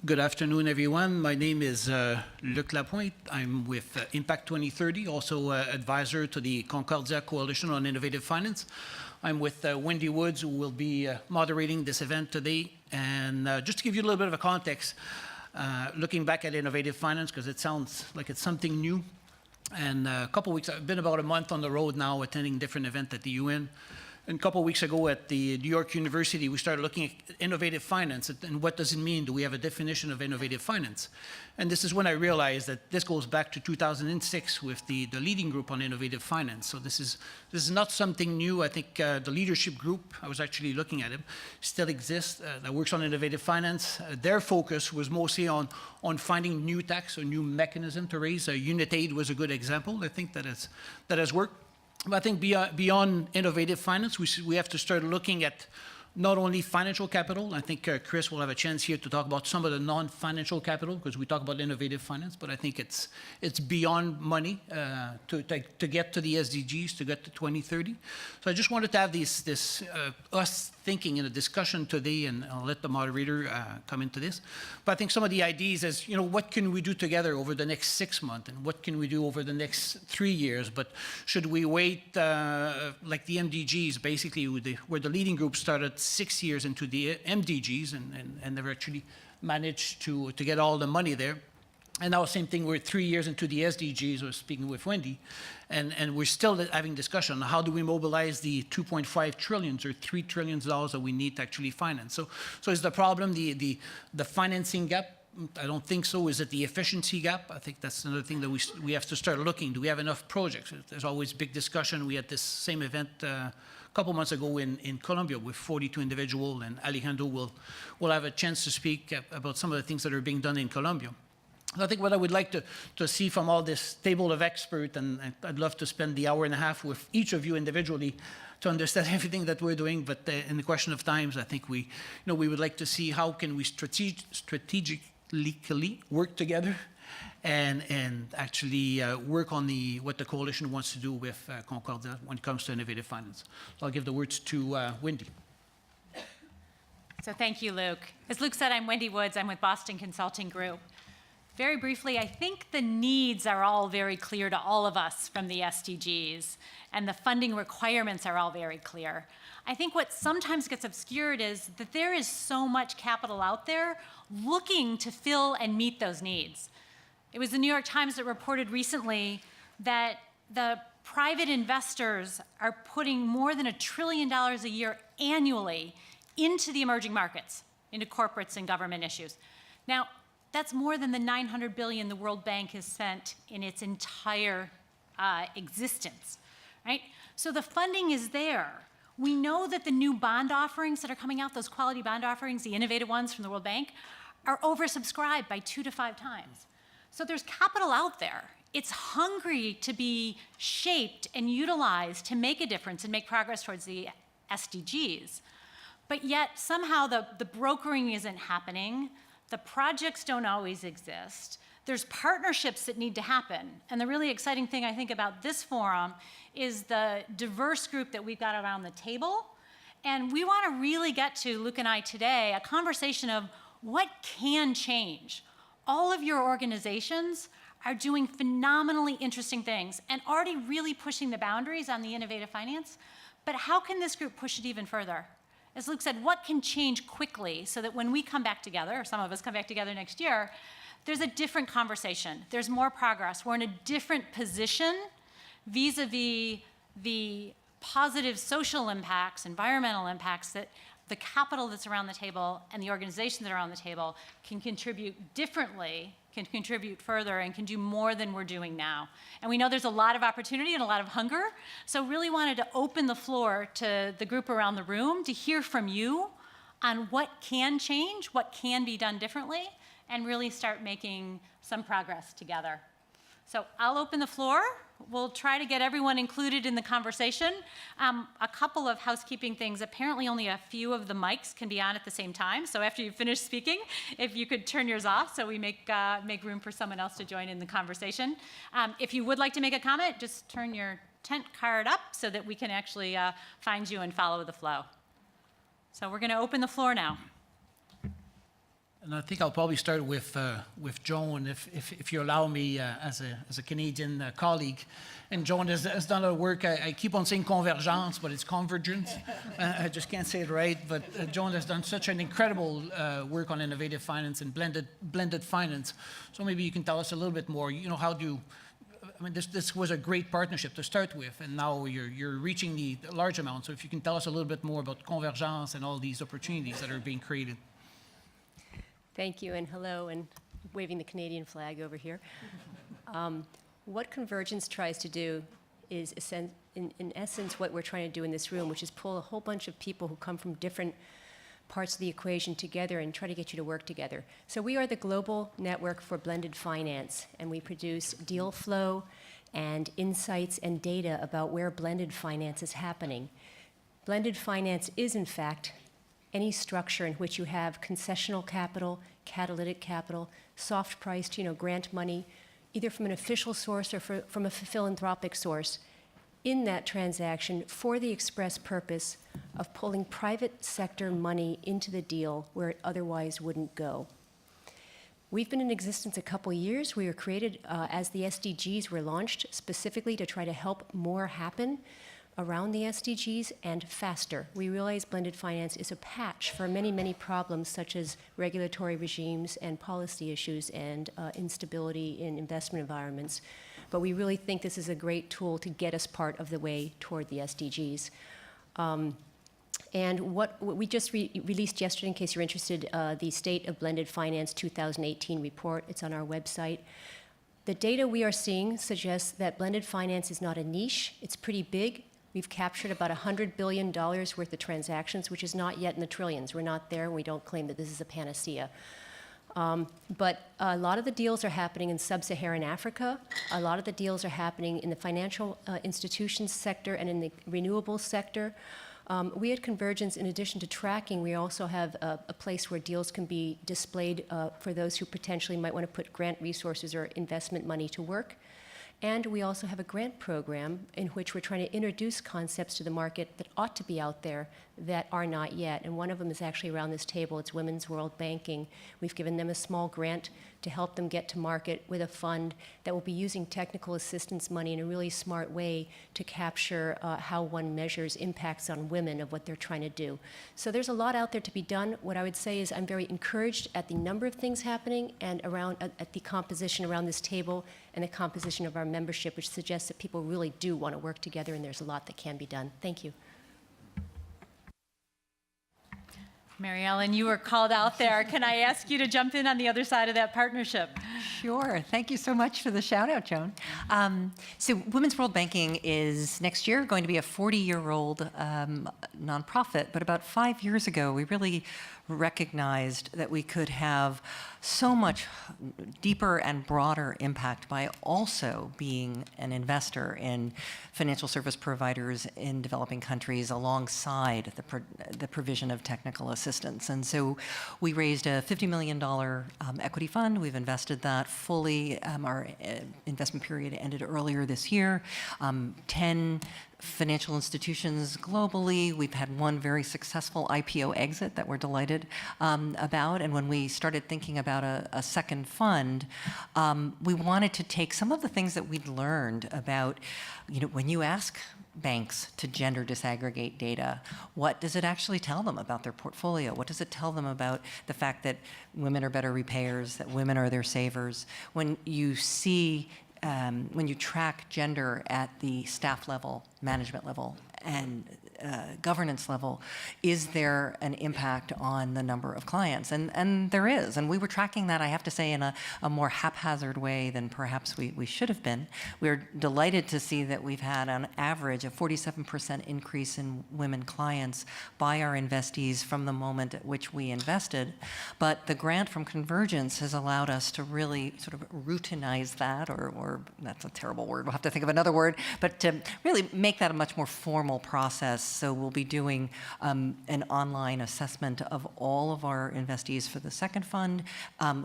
Good afternoon, everyone. My name is Luc Lapointe. I'm with Impact 2030, also advisor to the Concordia Coalition on Innovative Finance. I'm with Wendy Woods, who will be moderating this event today. And just to give you a little bit of a context, looking back at innovative finance, because it sounds like it's something new. And a couple weeks, I've been about a month on the road now, attending different events at the UN. And a couple of weeks ago at the New York University, we started looking at innovative finance and what does it mean? Do we have a definition of innovative finance? And this is when I realized that this goes back to 2006 with the leading group on innovative finance. So this is not something new. I think the leadership group, I was actually looking at it, still exists, that works on innovative finance. Their focus was mostly on finding new tax or new mechanism to raise. Unit aid was a good example, I think, that has worked. But I think beyond innovative finance, we have to start looking at not only financial capital. I think Chris will have a chance here to talk about some of the non-financial capital, because we talk about innovative finance, but I think it's beyond money to get to the SDGs, to get to 2030. So I just wanted to have us thinking in a discussion today, and I'll let the moderator come into this. But I think some of the ideas is, what can we do together over the next 6 months, and what can we do over the next 3 years? But should we wait, like the MDGs, basically, where the leading group started 6 years into the MDGs and never actually managed to get all the money there. And now same thing, we're 3 years into the SDGs, I was speaking with Wendy, and we're still having discussion on how do we mobilize the 2.5 trillion or $3 trillion that we need to actually finance. So is the problem the financing gap? I don't think so. Is it the efficiency gap? I think that's another thing that we have to start looking. Do we have enough projects? There's always big discussion. We had this same event a couple months ago in Colombia with 42 individuals, and Alejandro will have a chance to speak about some of the things that are being done in Colombia. I think what I would like to see from all this table of experts, and I'd love to spend the hour and a half with each of you individually to understand everything that we're doing, but in the question of times, I think we would like to see how can we strategically work together and actually work on what the coalition wants to do with Concordia when it comes to innovative finance. So I'll give the words to Wendy. So thank you, Luc. As Luc said, I'm Wendy Woods. I'm with Boston Consulting Group. Very briefly, I think the needs are all very clear to all of us from the SDGs, and the funding requirements are all very clear. I think what sometimes gets obscured is that there is so much capital out there looking to fill and meet those needs. It was the New York Times that reported recently that the private investors are putting more than $1 trillion a year annually into the emerging markets, into corporates and government issues. Now, that's more than the $900 billion the World Bank has spent in its entire existence, right? So the funding is there. We know that the new bond offerings that are coming out, those quality bond offerings, the innovative ones from the World Bank, are oversubscribed by 2 to 5 times. So there's capital out there. It's hungry to be shaped and utilized to make a difference and make progress towards the SDGs. But yet somehow the brokering isn't happening. The projects don't always exist. There's partnerships that need to happen. And the really exciting thing I think about this forum is the diverse group that we've got around the table. And we want to really get to, Luc and I today, a conversation of what can change. All of your organizations are doing phenomenally interesting things and already really pushing the boundaries on the innovative finance. But how can this group push it even further? As Luc said, what can change quickly so that when we come back together, or some of us come back together next year, there's a different conversation. There's more progress. We're in a different position vis-a-vis the positive social impacts, environmental impacts that the capital that's around the table and the organizations that are on the table can contribute differently, can contribute further, and can do more than we're doing now. And we know there's a lot of opportunity and a lot of hunger, so really wanted to open the floor to the group around the room to hear from you on what can change, what can be done differently, and really start making some progress together. So I'll open the floor. We'll try to get everyone included in the conversation. A couple of housekeeping things. Apparently only a few of the mics can be on at the same time. So after you finish speaking, if you could turn yours off so we make room for someone else to join in the conversation. If you would like to make a comment, just turn your tent card up so that we can actually find you and follow the flow. So we're going to open the floor now. And I think I'll probably start with Joan, if you allow me, as a Canadian colleague. And Joan has done a lot of work. I keep on saying Convergence, but it's Convergence. I just can't say it right. But Joan has done such an incredible work on innovative finance and blended finance. So maybe you can tell us a little bit more. You know, how do I mean, this was a great partnership to start with, and now you're reaching the large amount. So if you can tell us a little bit more about Convergence and all these opportunities that are being created. Thank you, and hello, and waving the Canadian flag over here. What Convergence tries to do is, in essence, what we're trying to do in this room, which is pull a whole bunch of people who come from different parts of the equation together and try to get you to work together. So we are the global network for blended finance, and we produce deal flow and insights and data about where blended finance is happening. Blended finance is, in fact, any structure in which you have concessional capital, catalytic capital, soft-priced, grant money, either from an official source or from a philanthropic source, in that transaction for the express purpose of pulling private sector money into the deal where it otherwise wouldn't go. We've been in existence a couple years. We were created as the SDGs were launched, specifically to try to help more happen around the SDGs and faster. We realize blended finance is a patch for many, many problems such as regulatory regimes and policy issues and instability in investment environments. But we really think this is a great tool to get us part of the way toward the SDGs. And what we just released yesterday, in case you're interested, the State of Blended Finance 2018 report. It's on our website. The data we are seeing suggests that blended finance is not a niche. It's pretty big. We've captured about $100 billion worth of transactions, which is not yet in the trillions. We're not there, and we don't claim that this is a panacea. But a lot of the deals are happening in sub-Saharan Africa. A lot of the deals are happening in the financial institutions sector and in the renewables sector. We at Convergence, in addition to tracking, we also have a place where deals can be displayed for those who potentially might want to put grant resources or investment money to work. And we also have a grant program in which we're trying to introduce concepts to the market that ought to be out there that are not yet. And one of them is actually around this table. It's Women's World Banking. We've given them a small grant to help them get to market with a fund that will be using technical assistance money in a really smart way to capture how one measures impacts on women of what they're trying to do. So there's a lot out there to be done. What I would say is I'm very encouraged at the number of things happening and around at the composition around this table and the composition of our membership, which suggests that people really do want to work together, and there's a lot that can be done. Thank you. Mary Ellen, you were called out there. Can I ask you to jump in on the other side of that partnership? Sure. Thank you so much for the shout out, Joan. So Women's World Banking is next year going to be a 40-year-old nonprofit, but about 5 years ago, we really recognized that we could have so much deeper and broader impact by also being an investor in financial service providers in developing countries alongside the provision of technical assistance. And so we raised a $50 million equity fund. We've invested that fully. Our investment period ended earlier this year. 10 financial institutions globally. We've had one very successful IPO exit that we're delighted about. And when we started thinking about a second fund, we wanted to take some of the things that we'd learned about, when you ask banks to gender disaggregate data, what does it actually tell them about their portfolio? What does it tell them about the fact that women are better repayers, that women are their savers? When you see when you track gender at the staff level, management level, and governance level, is there an impact on the number of clients? And there is. And we were tracking that, I have to say, in a more haphazard way than perhaps we should have been. We're delighted to see that we've had, on average, a 47% increase in women clients by our investees from the moment at which we invested. But the grant from Convergence has allowed us to really sort of routinize that, or that's a terrible word, we'll have to think of another word, but to really make that a much more formal process. So we'll be doing an online assessment of all of our investees for the second fund,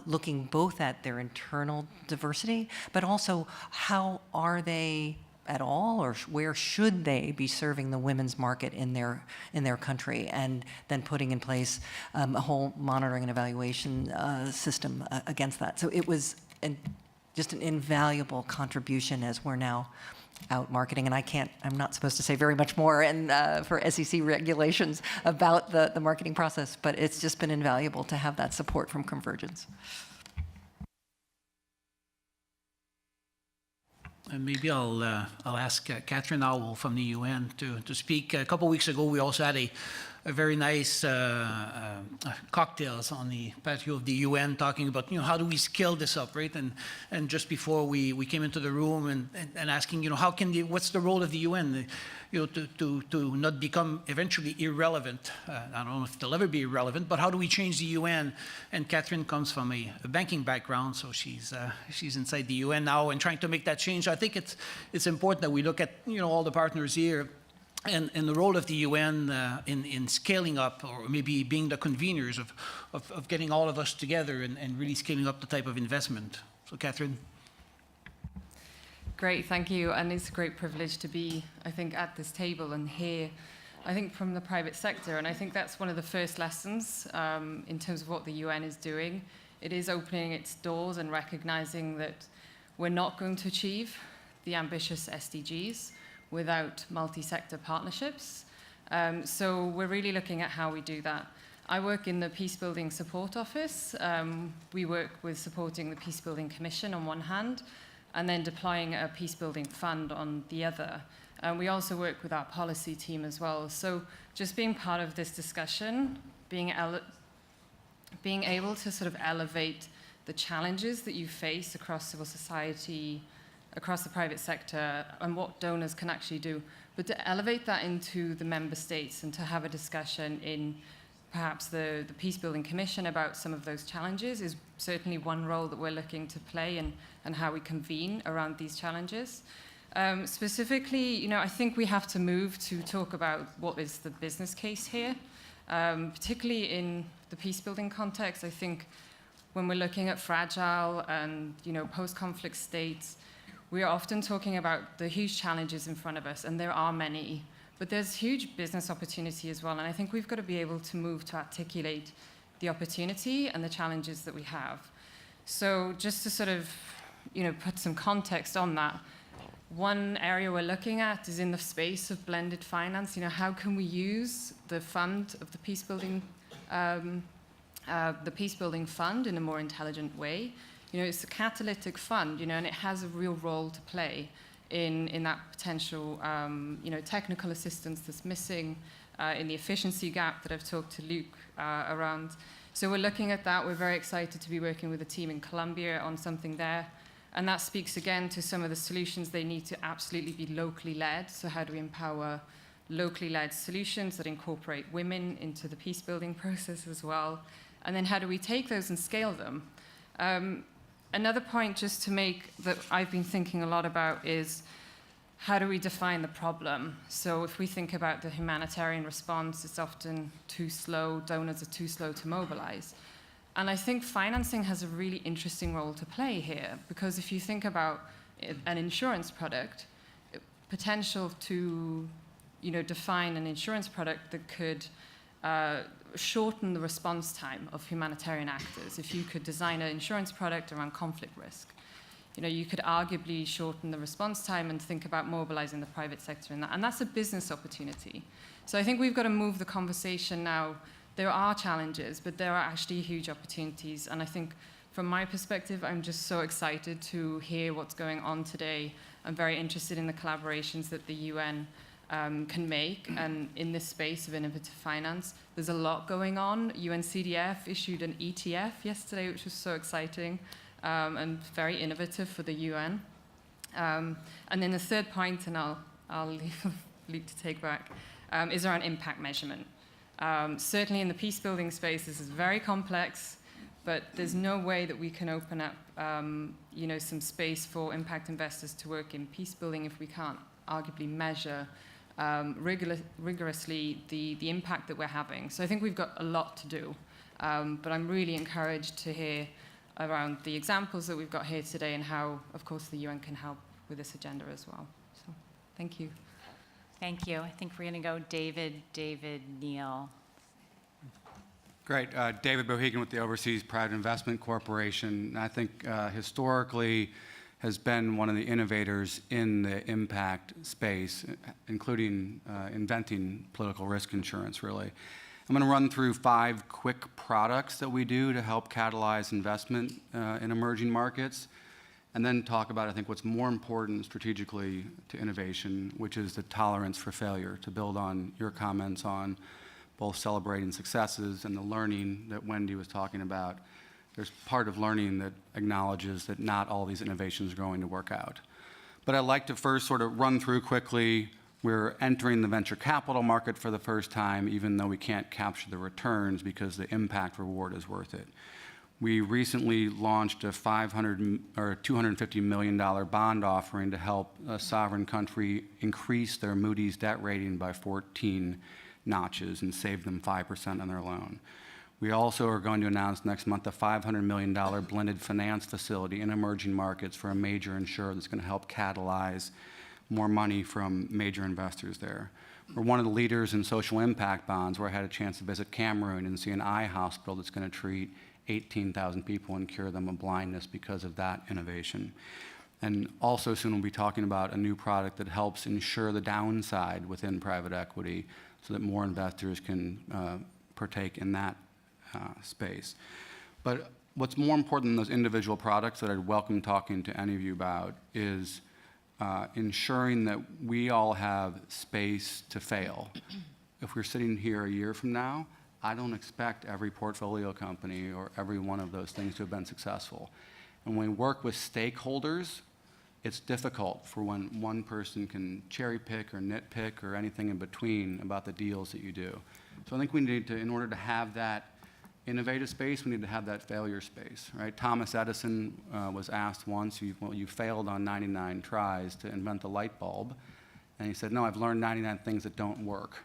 looking both at their internal diversity, but also how are they at all, or where should they be serving the women's market in their country, and then putting in place a whole monitoring and evaluation system against that. So it was just an invaluable contribution as we're now out marketing, and I'm not supposed to say very much more for SEC regulations about the marketing process, but it's just been invaluable to have that support from Convergence. And maybe I'll ask Catherine Howell from the UN to speak. A couple of weeks ago, we also had a very nice cocktails on the patio of the UN, talking about, how do we scale this up, right? And just before we came into the room and asking, what's the role of the UN, to not become eventually irrelevant. I don't know if they'll ever be irrelevant, but how do we change the UN? And Catherine comes from a banking background, so she's inside the UN now and trying to make that change. I think it's important that we look at all the partners here and the role of the UN in scaling up, or maybe being the conveners of getting all of us together and really scaling up the type of investment. So Catherine. Great, thank you. And it's a great privilege to be, I think, at this table and hear, I think, from the private sector. And I think that's one of the first lessons in terms of what the UN is doing. It is opening its doors and recognizing that we're not going to achieve the ambitious SDGs without multi-sector partnerships. So we're really looking at how we do that. I work in the Peacebuilding Support Office. We work with supporting the Peacebuilding Commission on one hand, and then deploying a peacebuilding fund on the other. We also work with our policy team as well. So just being part of this discussion, being able to sort of elevate the challenges that you face across civil society, across the private sector, and what donors can actually do, but to elevate that into the member states and to have a discussion in perhaps the Peacebuilding Commission about some of those challenges is certainly one role that we're looking to play, and how we convene around these challenges. Specifically, I think we have to move to talk about what is the business case here, particularly in the peacebuilding context. I think when we're looking at fragile and post-conflict states, we are often talking about the huge challenges in front of us, and there are many. But there's huge business opportunity as well, and I think we've got to be able to move to articulate the opportunity and the challenges that we have. So just to sort of, put some context on that, one area we're looking at is in the space of blended finance. How can we use the fund of the peacebuilding fund in a more intelligent way? It's a catalytic fund, and it has a real role to play in that potential, technical assistance that's missing, in the efficiency gap that I've talked to Luke around. So we're looking at that. We're very excited to be working with a team in Colombia on something there. And that speaks again to some of the solutions. They need to absolutely be locally led. So how do we empower locally led solutions that incorporate women into the peacebuilding process as well? And then how do we take those and scale them? Another point just to make that I've been thinking a lot about is how do we define the problem? So if we think about the humanitarian response, it's often too slow, donors are too slow to mobilize. And I think financing has a really interesting role to play here, because if you think about an insurance product, potential to define an insurance product that could shorten the response time of humanitarian actors. If you could design an insurance product around conflict risk, you could arguably shorten the response time and think about mobilizing the private sector in that. And that's a business opportunity. So I think we've got to move the conversation now. There are challenges, but there are actually huge opportunities. And I think from my perspective, I'm just so excited to hear what's going on today. I'm very interested in the collaborations that the UN can make, and in this space of innovative finance, there's a lot going on. UNCDF issued an ETF yesterday, which was so exciting and very innovative for the UN. And then the third point, and I'll leave Luke to take back, is around impact measurement. Certainly in the peacebuilding space, this is very complex, but there's no way that we can open up some space for impact investors to work in peacebuilding if we can't arguably measure rigorously the impact that we're having. So I think we've got a lot to do, but I'm really encouraged to hear around the examples that we've got here today and how, of course, the UN can help with this agenda as well. So. Thank you. Thank you. I think we're going to go David, Neil. Great. David Bohegan with the Overseas Private Investment Corporation. I think historically has been one of the innovators in the impact space, including inventing political risk insurance, really. I'm going to run through 5 quick products that we do to help catalyze investment in emerging markets, and then talk about, I think, what's more important strategically to innovation, which is the tolerance for failure, to build on your comments on both celebrating successes and the learning that Wendy was talking about. There's part of learning that acknowledges that not all these innovations are going to work out. But I'd like to first sort of run through quickly. We're entering the venture capital market for the first time, even though we can't capture the returns because the impact reward is worth it. We recently launched a $250 million bond offering to help a sovereign country increase their Moody's debt rating by 14 notches and save them 5% on their loan. We also are going to announce next month a $500 million blended finance facility in emerging markets for a major insurer that's going to help catalyze more money from major investors there. We're one of the leaders in social impact bonds, where I had a chance to visit Cameroon and see an eye hospital that's going to treat 18,000 people and cure them of blindness because of that innovation. And also soon we'll be talking about a new product that helps ensure the downside within private equity so that more investors can partake in that space. But what's more important than those individual products that I'd welcome talking to any of you about is ensuring that we all have space to fail. If we're sitting here a year from now, I don't expect every portfolio company or every one of those things to have been successful. And when we work with stakeholders, it's difficult for when one person can cherry pick or nitpick or anything in between about the deals that you do. So I think we need to, in order to have that innovative space, we need to have that failure space, right? Thomas Edison was asked once, you failed on 99 tries to invent the light bulb. And he said, no, I've learned 99 things that don't work.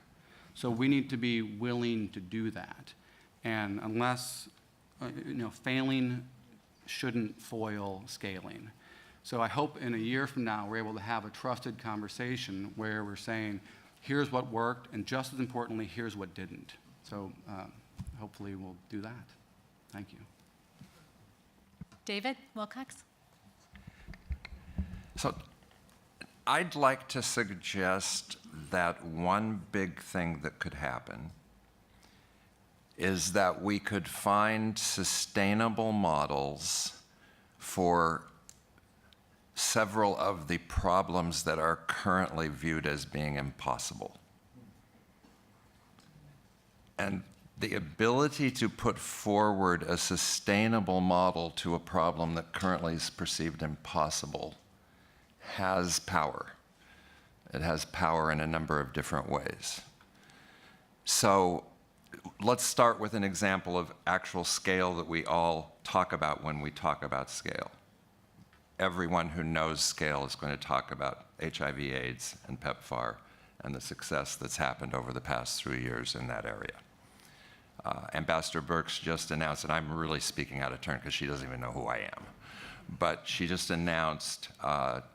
So we need to be willing to do that. And unless, failing shouldn't foil scaling. So I hope in a year from now, we're able to have a trusted conversation where we're saying, here's what worked, and just as importantly, here's what didn't. So hopefully we'll do that. Thank you. David Wilcox? So I'd like to suggest that one big thing that could happen is that we could find sustainable models for several of the problems that are currently viewed as being impossible. And the ability to put forward a sustainable model to a problem that currently is perceived impossible has power. It has power in a number of different ways. So let's start with an example of actual scale that we all talk about when we talk about scale. Everyone who knows scale is going to talk about HIV/AIDS and PEPFAR and the success that's happened over the past 3 years in that area. Ambassador Birx just announced, and I'm really speaking out of turn because she doesn't even know who I am, but she just announced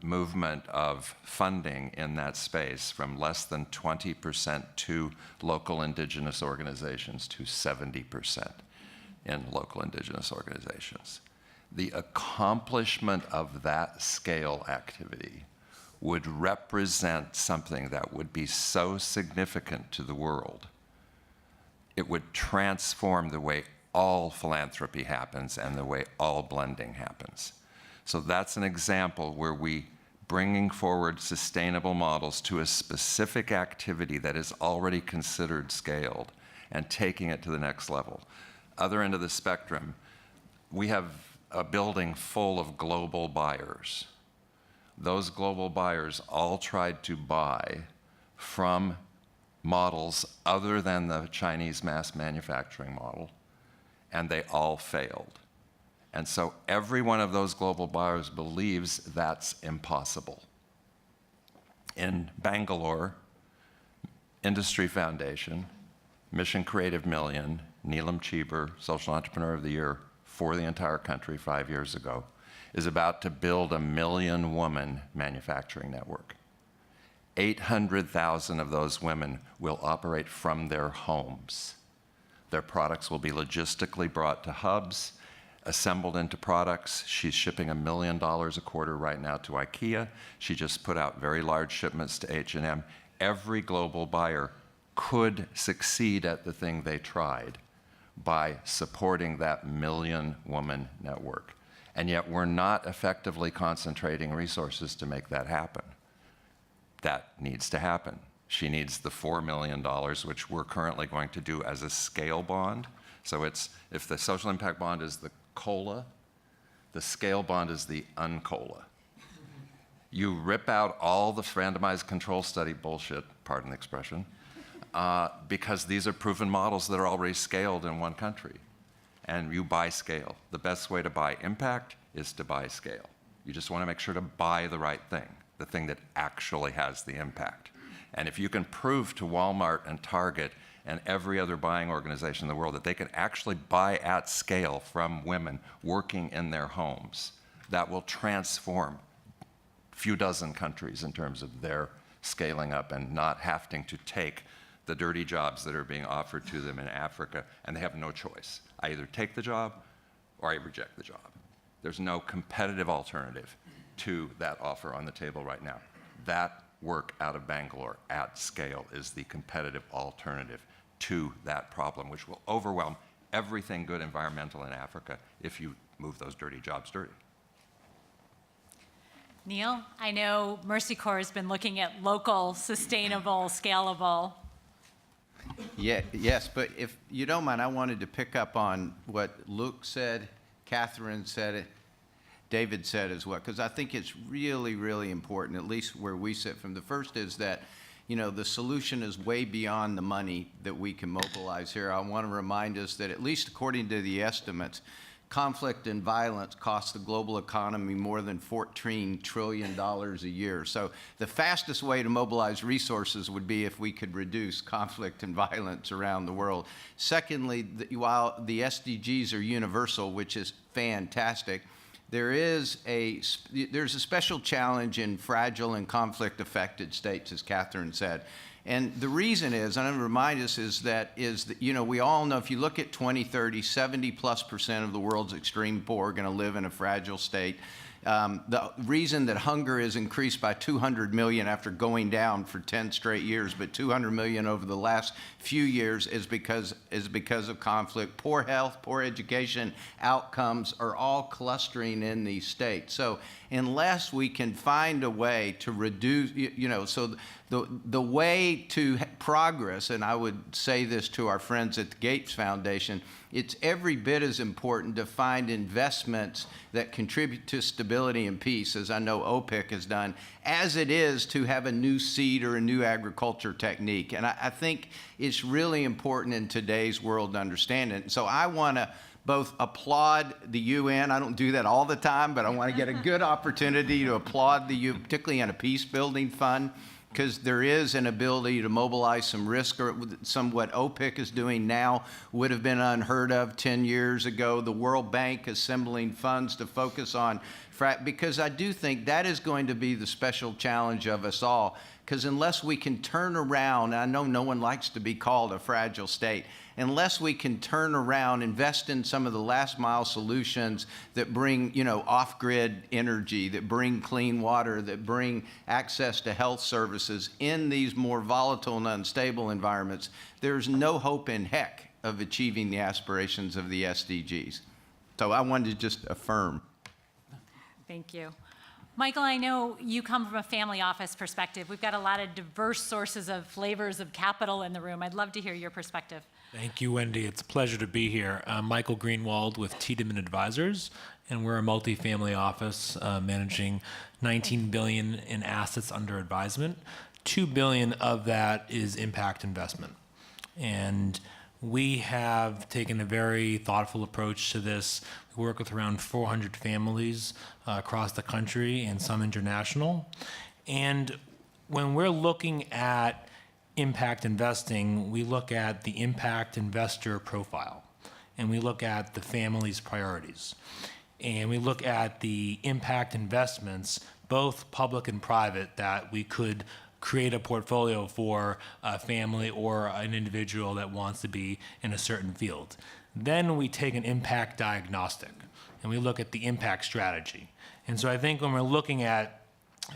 movement of funding in that space from less than 20% to local indigenous organizations to 70% in local indigenous organizations. The accomplishment of that scale activity would represent something that would be so significant to the world. It would transform the way all philanthropy happens and the way all blending happens. So that's an example where we bringing forward sustainable models to a specific activity that is already considered scaled and taking it to the next level. Other end of the spectrum, we have a building full of global buyers. Those global buyers all tried to buy from models other than the Chinese mass manufacturing model, and they all failed. And so every one of those global buyers believes that's impossible. In Bangalore, Industry Foundation, Mission Creative Million, Neelam Cheeber, Social Entrepreneur of the Year for the entire country 5 years ago, is about to build a 1 million woman manufacturing network. 800,000 of those women will operate from their homes. Their products will be logistically brought to hubs, assembled into products. She's shipping $1 million a quarter right now to IKEA. She just put out very large shipments to H&M. Every global buyer could succeed at the thing they tried by supporting that million-woman network. And yet we're not effectively concentrating resources to make that happen. That needs to happen. She needs the $4 million, which we're currently going to do as a scale bond. So it's, if the social impact bond is the COLA, the scale bond is the uncola. You rip out all the randomized control study bullshit, pardon the expression, because these are proven models that are already scaled in one country. And you buy scale. The best way to buy impact is to buy scale. You just want to make sure to buy the right thing, the thing that actually has the impact. And if you can prove to Walmart and Target and every other buying organization in the world that they can actually buy at scale from women working in their homes, that will transform a few dozen countries in terms of their scaling up and not having to take the dirty jobs that are being offered to them in Africa, and they have no choice. I either take the job or I reject the job. There's no competitive alternative to that offer on the table right now. That work out of Bangalore at scale is the competitive alternative to that problem, which will overwhelm everything good environmental in Africa if you move those dirty jobs dirty. Neil, I know Mercy Corps has been looking at local, sustainable, scalable. Yeah, yes, but if you don't mind, I wanted to pick up on what Luke said, Catherine said, David said as well, because I think it's really, really important, at least where we sit from. The first is that, you know, the solution is way beyond the money that we can mobilize here. I want to remind us that, at least according to the estimates, conflict and violence cost the global economy more than $14 trillion a year. So the fastest way to mobilize resources would be if we could reduce conflict and violence around the world. Secondly, while the SDGs are universal, which is fantastic, there's a special challenge in fragile and conflict-affected states, as Catherine said. And the reason is, and I'm going to remind us, is that, you know, we all know if you look at 2030, 70+% of the world's extreme poor are going to live in a fragile state. The reason that hunger is increased by 200 million after going down for 10 straight years, but 200 million over the last few years is because of conflict. Poor health, poor education outcomes are all clustering in these states. So unless we can find a way to reduce, you know, so the way to progress, and I would say this to our friends at the Gates Foundation, it's every bit as important to find investments that contribute to stability and peace, as I know OPIC has done, as it is to have a new seed or a new agriculture technique. And I think it's really important in today's world to understand it. So I want to both applaud the UN. I don't do that all the time, but I want to get a good opportunity to applaud the UN, particularly in a peace building fund, because there is an ability to mobilize some risk, or some what OPIC is doing now would have been unheard of 10 years ago. The World Bank assembling funds to focus on, because I do think that is going to be the special challenge of us all, because unless we can turn around, and I know no one likes to be called a fragile state, unless we can turn around, invest in some of the last mile solutions that bring, you know, off-grid energy, that bring clean water, that bring access to health services in these more volatile and unstable environments, there's no hope in heck of achieving the aspirations of the SDGs. So I wanted to just affirm. Thank you. Michael, I know you come from a family office perspective. We've got a lot of diverse sources of flavors of capital in the room. I'd love to hear your perspective. Thank you, Wendy. It's a pleasure to be here. I'm Michael Greenwald with Tiedemann Advisors, and we're a multifamily office managing $19 billion in assets under advisement. $2 billion of that is impact investment. And we have taken a very thoughtful approach to this. We work with around 400 families across the country and some international. And when we're looking at impact investing, we look at the impact investor profile, and we look at the family's priorities. And we look at the impact investments, both public and private, that we could create a portfolio for a family or an individual that wants to be in a certain field. Then we take an impact diagnostic and we look at the impact strategy. And so I think when we're looking at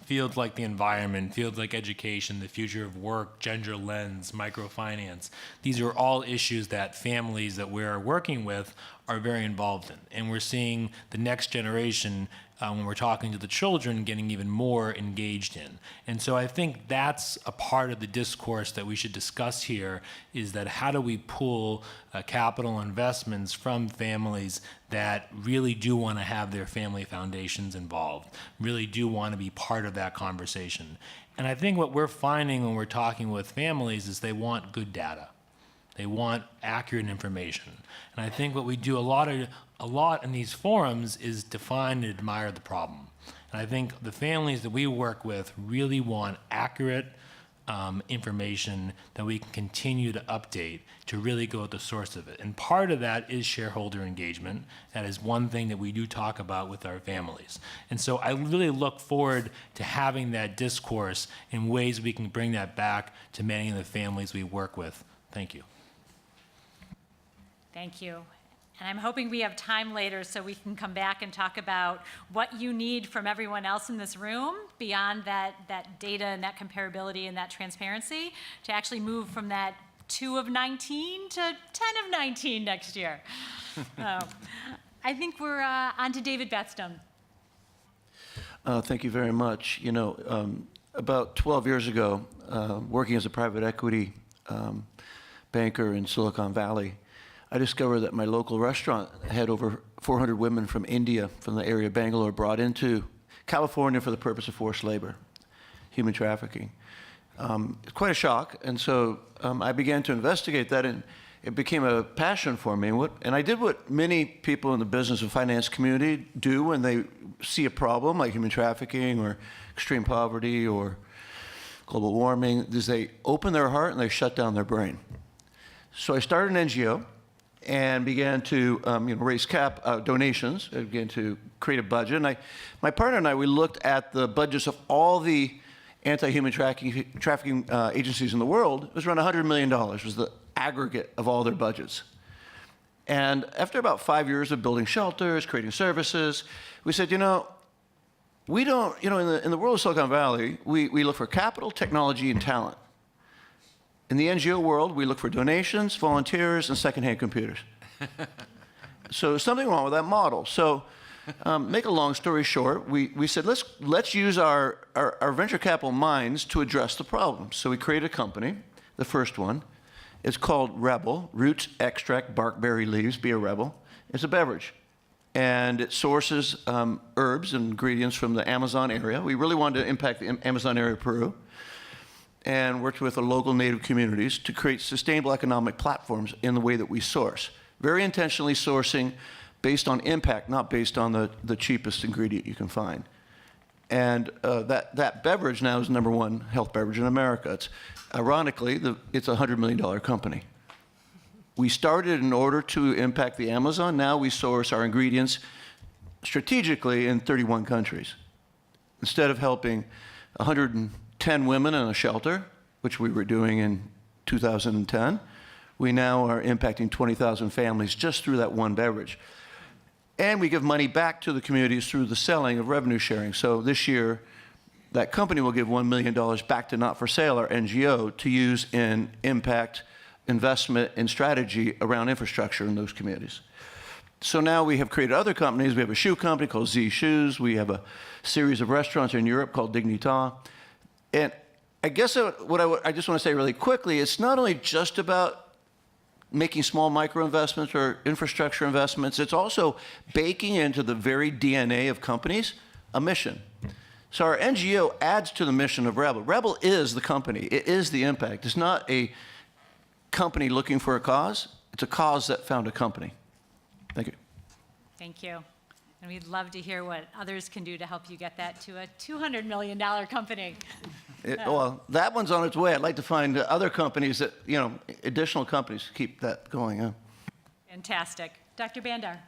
fields like the environment, fields like education, the future of work, gender lens, microfinance, these are all issues that families that we're working with are very involved in. And we're seeing the next generation, when we're talking to the children, getting even more engaged in. And so I think that's a part of the discourse that we should discuss here, is that how do we pull capital investments from families that really do want to have their family foundations involved, really do want to be part of that conversation. And I think what we're finding when we're talking with families is they want good data. They want accurate information. And I think what we do a lot in these forums is define and admire the problem. And I think the families that we work with really want accurate information that we can continue to update to really go at the source of it. And part of that is shareholder engagement. That is one thing that we do talk about with our families. And so I really look forward to having that discourse in ways we can bring that back to many of the families we work with. Thank you. Thank you. And I'm hoping we have time later so we can come back and talk about what you need from everyone else in this room beyond that data and that comparability and that transparency to actually move from that 2 of 19 to 10 of 19 next year. I think we're on to David Batstone. Thank you very much. You know, about 12 years ago, working as a private equity banker in Silicon Valley, I discovered that my local restaurant had over 400 women from India, from the area of Bangalore, brought into California for the purpose of forced labor, human trafficking. It's quite a shock, and so I began to investigate that, and it became a passion for me. And I did what many people in the business and finance community do when they see a problem like human trafficking or extreme poverty or global warming, is they open their heart and they shut down their brain. So I started an NGO and began to raise donations. I began to create a budget. And my partner and I, we looked at the budgets of all the anti-human trafficking agencies in the world. It was around $100 million was the aggregate of all their budgets. And after about 5 years of building shelters, creating services, we said, we don't, in the world of Silicon Valley, we look for capital, technology, and talent. In the NGO world, we look for donations, volunteers, and secondhand computers. So there's something wrong with that model. So make a long story short, we said, let's use our venture capital minds to address the problem. So we created a company, the first one. It's called Rebel, Roots, Extract, Bark, Berry, Leaves, Be a Rebel. It's a beverage. And it sources herbs and ingredients from the Amazon area. We really wanted to impact the Amazon area of Peru, and worked with the local native communities to create sustainable economic platforms in the way that we source. Very intentionally sourcing based on impact, not based on the cheapest ingredient you can find. And that beverage now is #1 health beverage in America. It's, ironically, it's a $100 million company. We started in order to impact the Amazon. Now we source our ingredients strategically in 31 countries. Instead of helping 110 women in a shelter, which we were doing in 2010, we now are impacting 20,000 families just through that one beverage. And we give money back to the communities through the selling of revenue sharing. So this year, that company will give $1 million back to Not for Sale, our NGO, to use in impact investment and strategy around infrastructure in those communities. So now we have created other companies. We have a shoe company called Z Shoes. We have a series of restaurants in Europe called Dignita. And I guess what I just want to say really quickly, it's not only just about making small micro investments or infrastructure investments, it's also baking into the very DNA of companies a mission. So our NGO adds to the mission of Rebel. Rebel is the company. It is the impact. It's not a company looking for a cause. It's a cause that found a company. Thank you. Thank you. And we'd love to hear what others can do to help you get that to a $200 million company. Well, that one's on its way. I'd like to find other companies that, additional companies to keep that going. Yeah. Fantastic. Dr. Bandar.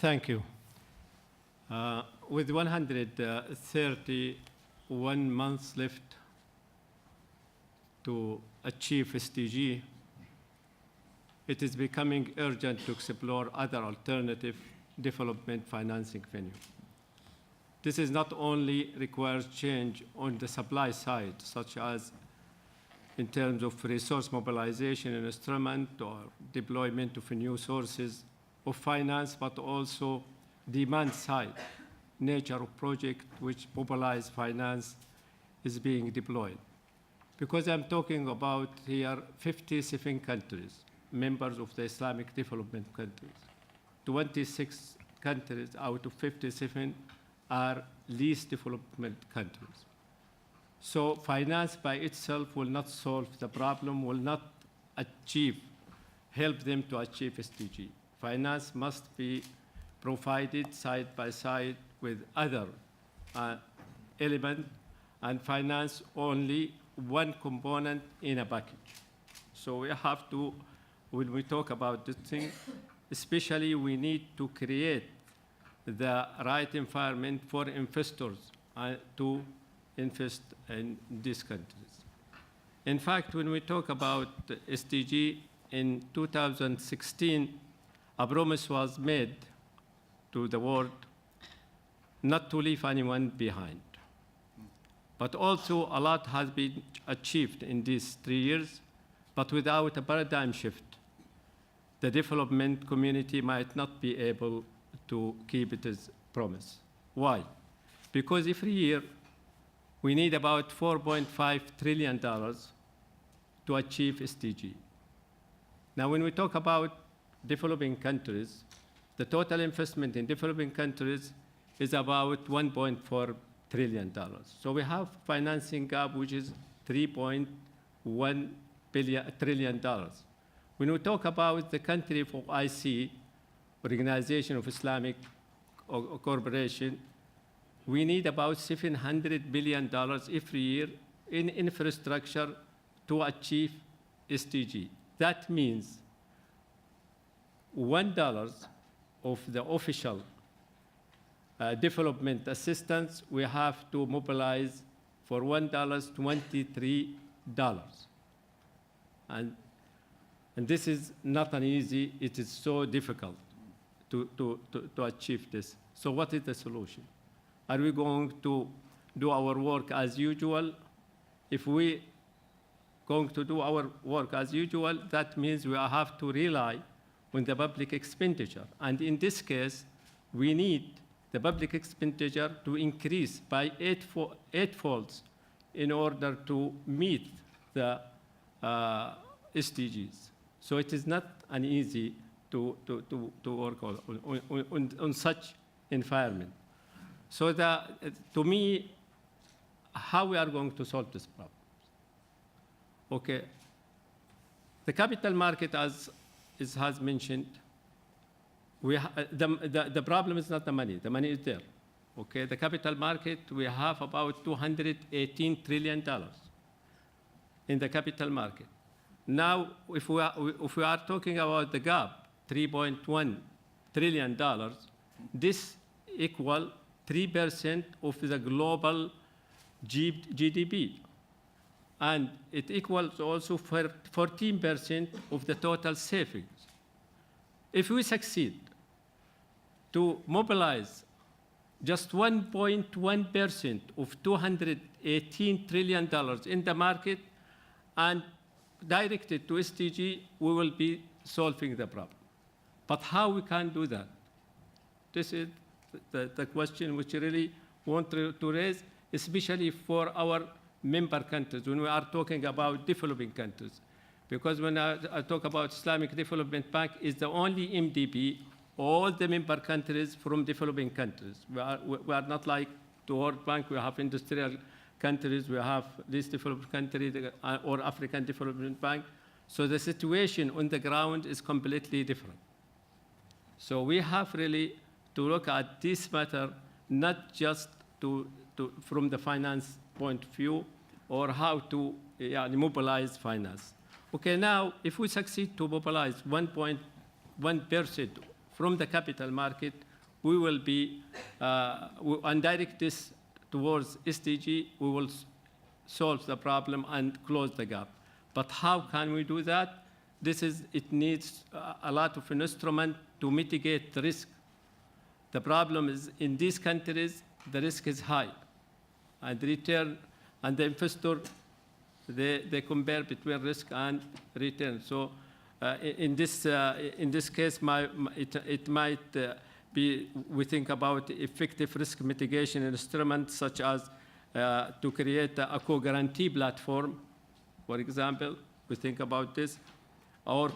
Thank you. with 131 months left to achieve SDG, it is becoming urgent to explore other alternative development financing venues. This is not only requires change on the supply side, such as in terms of resource mobilization instrument or deployment of new sources of finance, but also demand side, nature of project which mobilize finance is being deployed. Because I'm talking about here 57 countries, members of the Islamic development countries. 26 countries out of 57 are least development countries. So finance by itself will not solve the problem, will not help them to achieve SDG. Finance must be provided side by side with other elements, and finance only one component in a package. So we have to, when we talk about this thing, especially we need to create the right environment for investors to invest in these countries. In fact, when we talk about SDG in 2016, a promise was made to the world not to leave anyone behind. But also a lot has been achieved in these 3 years, but without a paradigm shift, the development community might not be able to keep its promise. Why? Because every year, we need about $4.5 trillion to achieve SDG. Now, when we talk about developing countries, the total investment in developing countries is about $1.4 trillion. So we have financing gap, which is $3.1 trillion. When we talk about the country for IC, Organization of Islamic Cooperation, we need about $700 billion every year in infrastructure to achieve SDG. That means $1 of the official development assistance, we have to mobilize for $1, $23. And this is not an easy, it is so difficult to achieve this. So what is the solution? Are we going to do our work as usual? If we going to do our work as usual, that means we have to rely on the public expenditure. And in this case, we need the public expenditure to increase by eightfolds in order to meet the SDGs. So it is not an easy to work on such environment. So to me, how we are going to solve this problem? Okay, the capital market, as has mentioned, the problem is not the money is there. Okay, the capital market, we have about $218 trillion in the capital market. Now, if we are talking about the gap, $3.1 trillion, this equals 3% of the global GDP. And it equals also 14% of the total savings. If we succeed to mobilize just 1.1% of $218 trillion in the market and direct it to SDG, we will be solving the problem. But how we can do that? This is the question which I really want to raise, especially for our member countries, when we are talking about developing countries. Because when I talk about Islamic Development Bank, it's the only MDB, all the member countries from developing countries. We are not like the World Bank, we have industrial countries, we have least developed countries, or African Development Bank. So the situation on the ground is completely different. So we have really to look at this matter, not just from the finance point of view, or how to mobilize finance. Okay, now, if we succeed to mobilize 1.1% from the capital market, we will be, and direct this towards SDG, we will solve the problem and close the gap. But how can we do that? It needs a lot of instrument to mitigate the risk. The problem is in these countries, the risk is high. And return, and the investor, they compare between risk and return. So in this case, it might be, we think about effective risk mitigation instruments such as to create a co-guarantee platform, for example, we think about this, or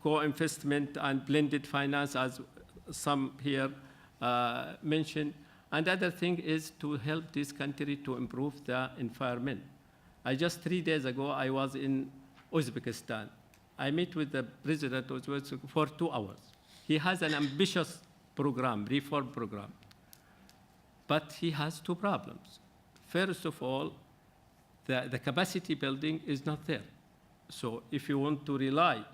co-investment and blended finance, as some here mentioned. And the other thing is to help this country to improve the environment. Just 3 days ago, I was in Uzbekistan. I met with the president of Uzbekistan for 2 hours. He has an ambitious program, reform program. But he has 2 problems. First of all, the capacity building is not there. So if you want to rely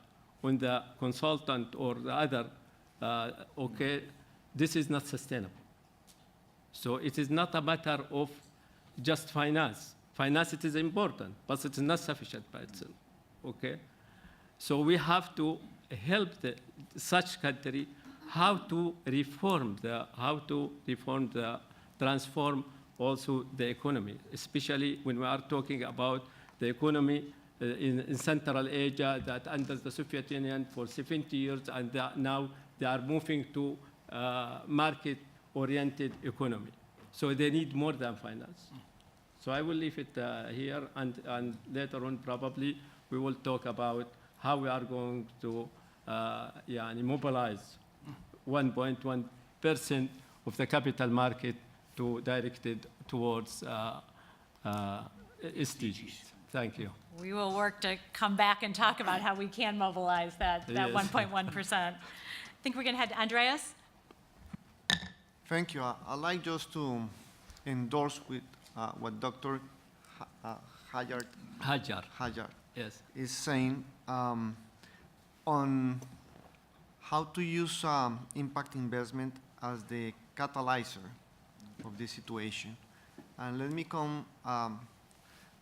on the consultant or the other, this is not sustainable. So it is not a matter of just finance. Finance, it is important, but it is not sufficient by itself, So we have to help such country how to transform also the economy, especially when we are talking about the economy in Central Asia that under the Soviet Union for 70 years, and now they are moving to market-oriented economy. So they need more than finance. So I will leave it here, and later on probably we will talk about how we are going to mobilize 1.1% of the capital market to direct it towards SDGs. Thank you. We will work to come back and talk about how we can mobilize that Yes. 1.1%. I think we're going to head to Andreas. Thank you. I'd like just to endorse with what Dr. Hajar Yes. is saying on how to use impact investment as the catalyzer of this situation. And let me come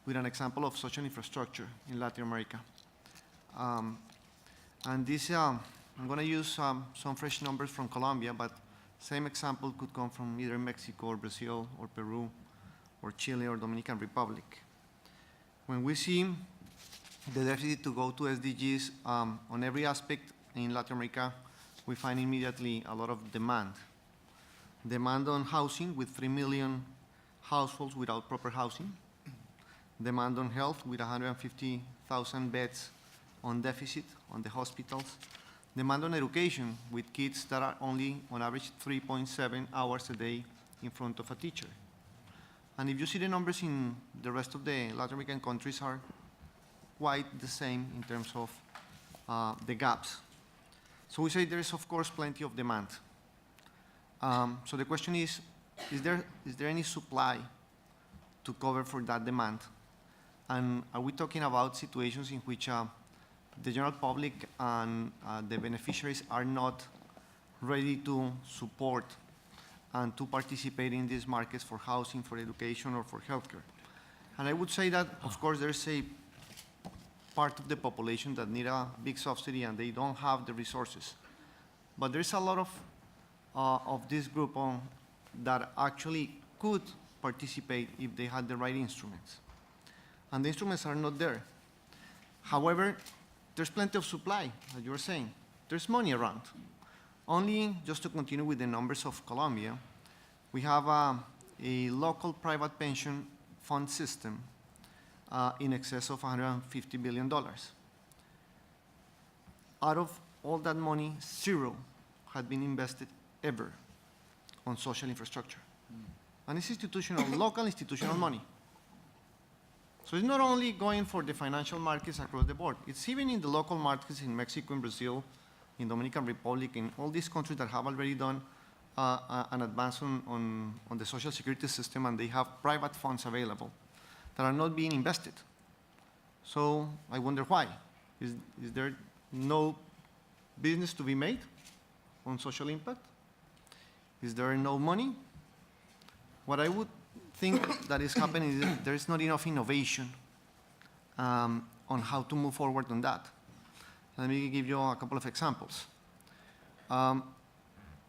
with an example of social infrastructure in Latin America. And this, I'm going to use some fresh numbers from Colombia, but same example could come from either Mexico or Brazil or Peru or Chile or Dominican Republic. When we see the deficit to go to SDGs on every aspect in Latin America, we find immediately a lot of demand. Demand on housing with 3 million households without proper housing. Demand on health with 150,000 beds on deficit on the hospitals. Demand on education with kids that are only on average 3.7 hours a day in front of a teacher. And if you see the numbers in the rest of the Latin American countries are quite the same in terms of the gaps. So we say there is of course plenty of demand. So the question is there any supply to cover for that demand? And are we talking about situations in which the general public and the beneficiaries are not ready to support and to participate in these markets for housing, for education, or for healthcare? And I would say that, of course, there's a part of the population that need a big subsidy and they don't have the resources. But there's a lot of this group that actually could participate if they had the right instruments. And the instruments are not there. However, there's plenty of supply, as you were saying. There's money around. Only, just to continue with the numbers of Colombia, we have a local private pension fund system in excess of $150 billion. Out of all that money, 0 had been invested ever on social infrastructure. And it's institutional, local institutional money. So it's not only going for the financial markets across the board, it's even in the local markets in Mexico, in Brazil, in Dominican Republic, in all these countries that have already done an advance on the social security system, and they have private funds available that are not being invested. So I wonder why. Is there no business to be made on social impact? Is there no money? What I would think that is happening is that there is not enough innovation on how to move forward on that. Let me give you a couple of examples.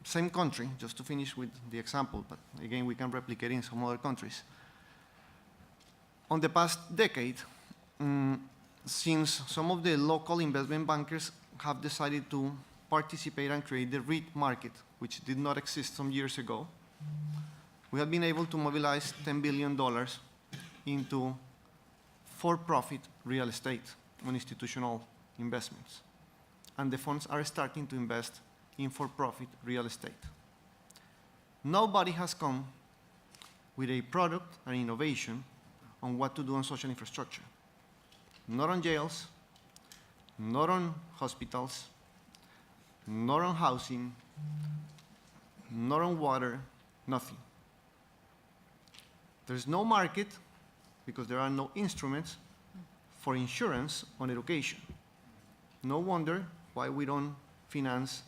Same country, just to finish with the example, but again, we can replicate in some other countries. On the past decade, since some of the local investment bankers have decided to participate and create the REIT market, which did not exist some years ago, we have been able to mobilize $10 billion into for-profit real estate on institutional investments. And the funds are starting to invest in for-profit real estate. Nobody has come with a product and innovation on what to do on social infrastructure. Not on jails, not on hospitals, not on housing, not on water, nothing. There's no market because there are no instruments for insurance on education. No wonder why we don't finance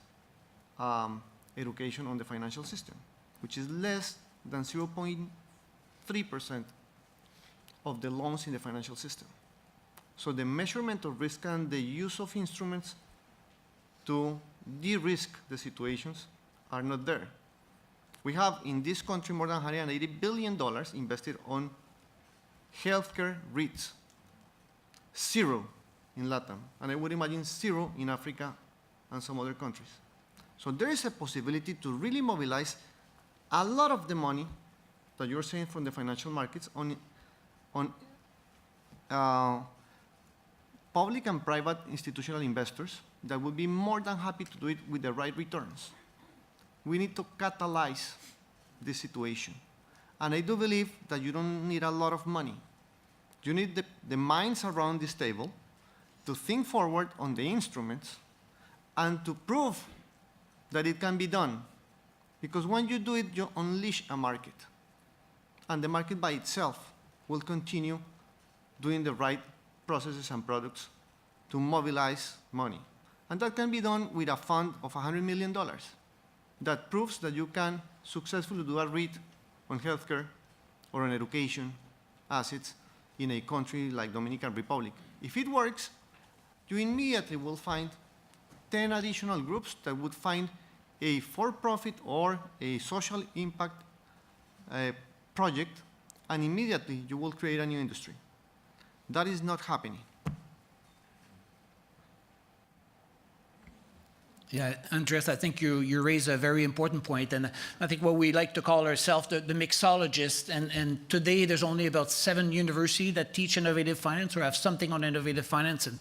education on the financial system, which is less than 0.3% of the loans in the financial system. So the measurement of risk and the use of instruments to de-risk the situations are not there. We have in this country more than $180 billion invested on healthcare REITs. 0 in LATAM, and I would imagine 0 in Africa and some other countries. So there is a possibility to really mobilize a lot of the money that you're saying from the financial markets on public and private institutional investors that would be more than happy to do it with the right returns. We need to catalyze this situation. And I do believe that you don't need a lot of money. You need the minds around this table to think forward on the instruments and to prove that it can be done. Because when you do it, you unleash a market. And the market by itself will continue doing the right processes and products to mobilize money. And that can be done with a fund of $100 million that proves that you can successfully do a REIT on healthcare or on education assets in a country like Dominican Republic. If it works, you immediately will find 10 additional groups that would find a for-profit or a social impact project, and immediately you will create a new industry. That is not happening. Yeah, Andres, I think you raise a very important point, and I think what we like to call ourselves the mixologist, and today there's only about 7 universities that teach innovative finance or have something on innovative finance, and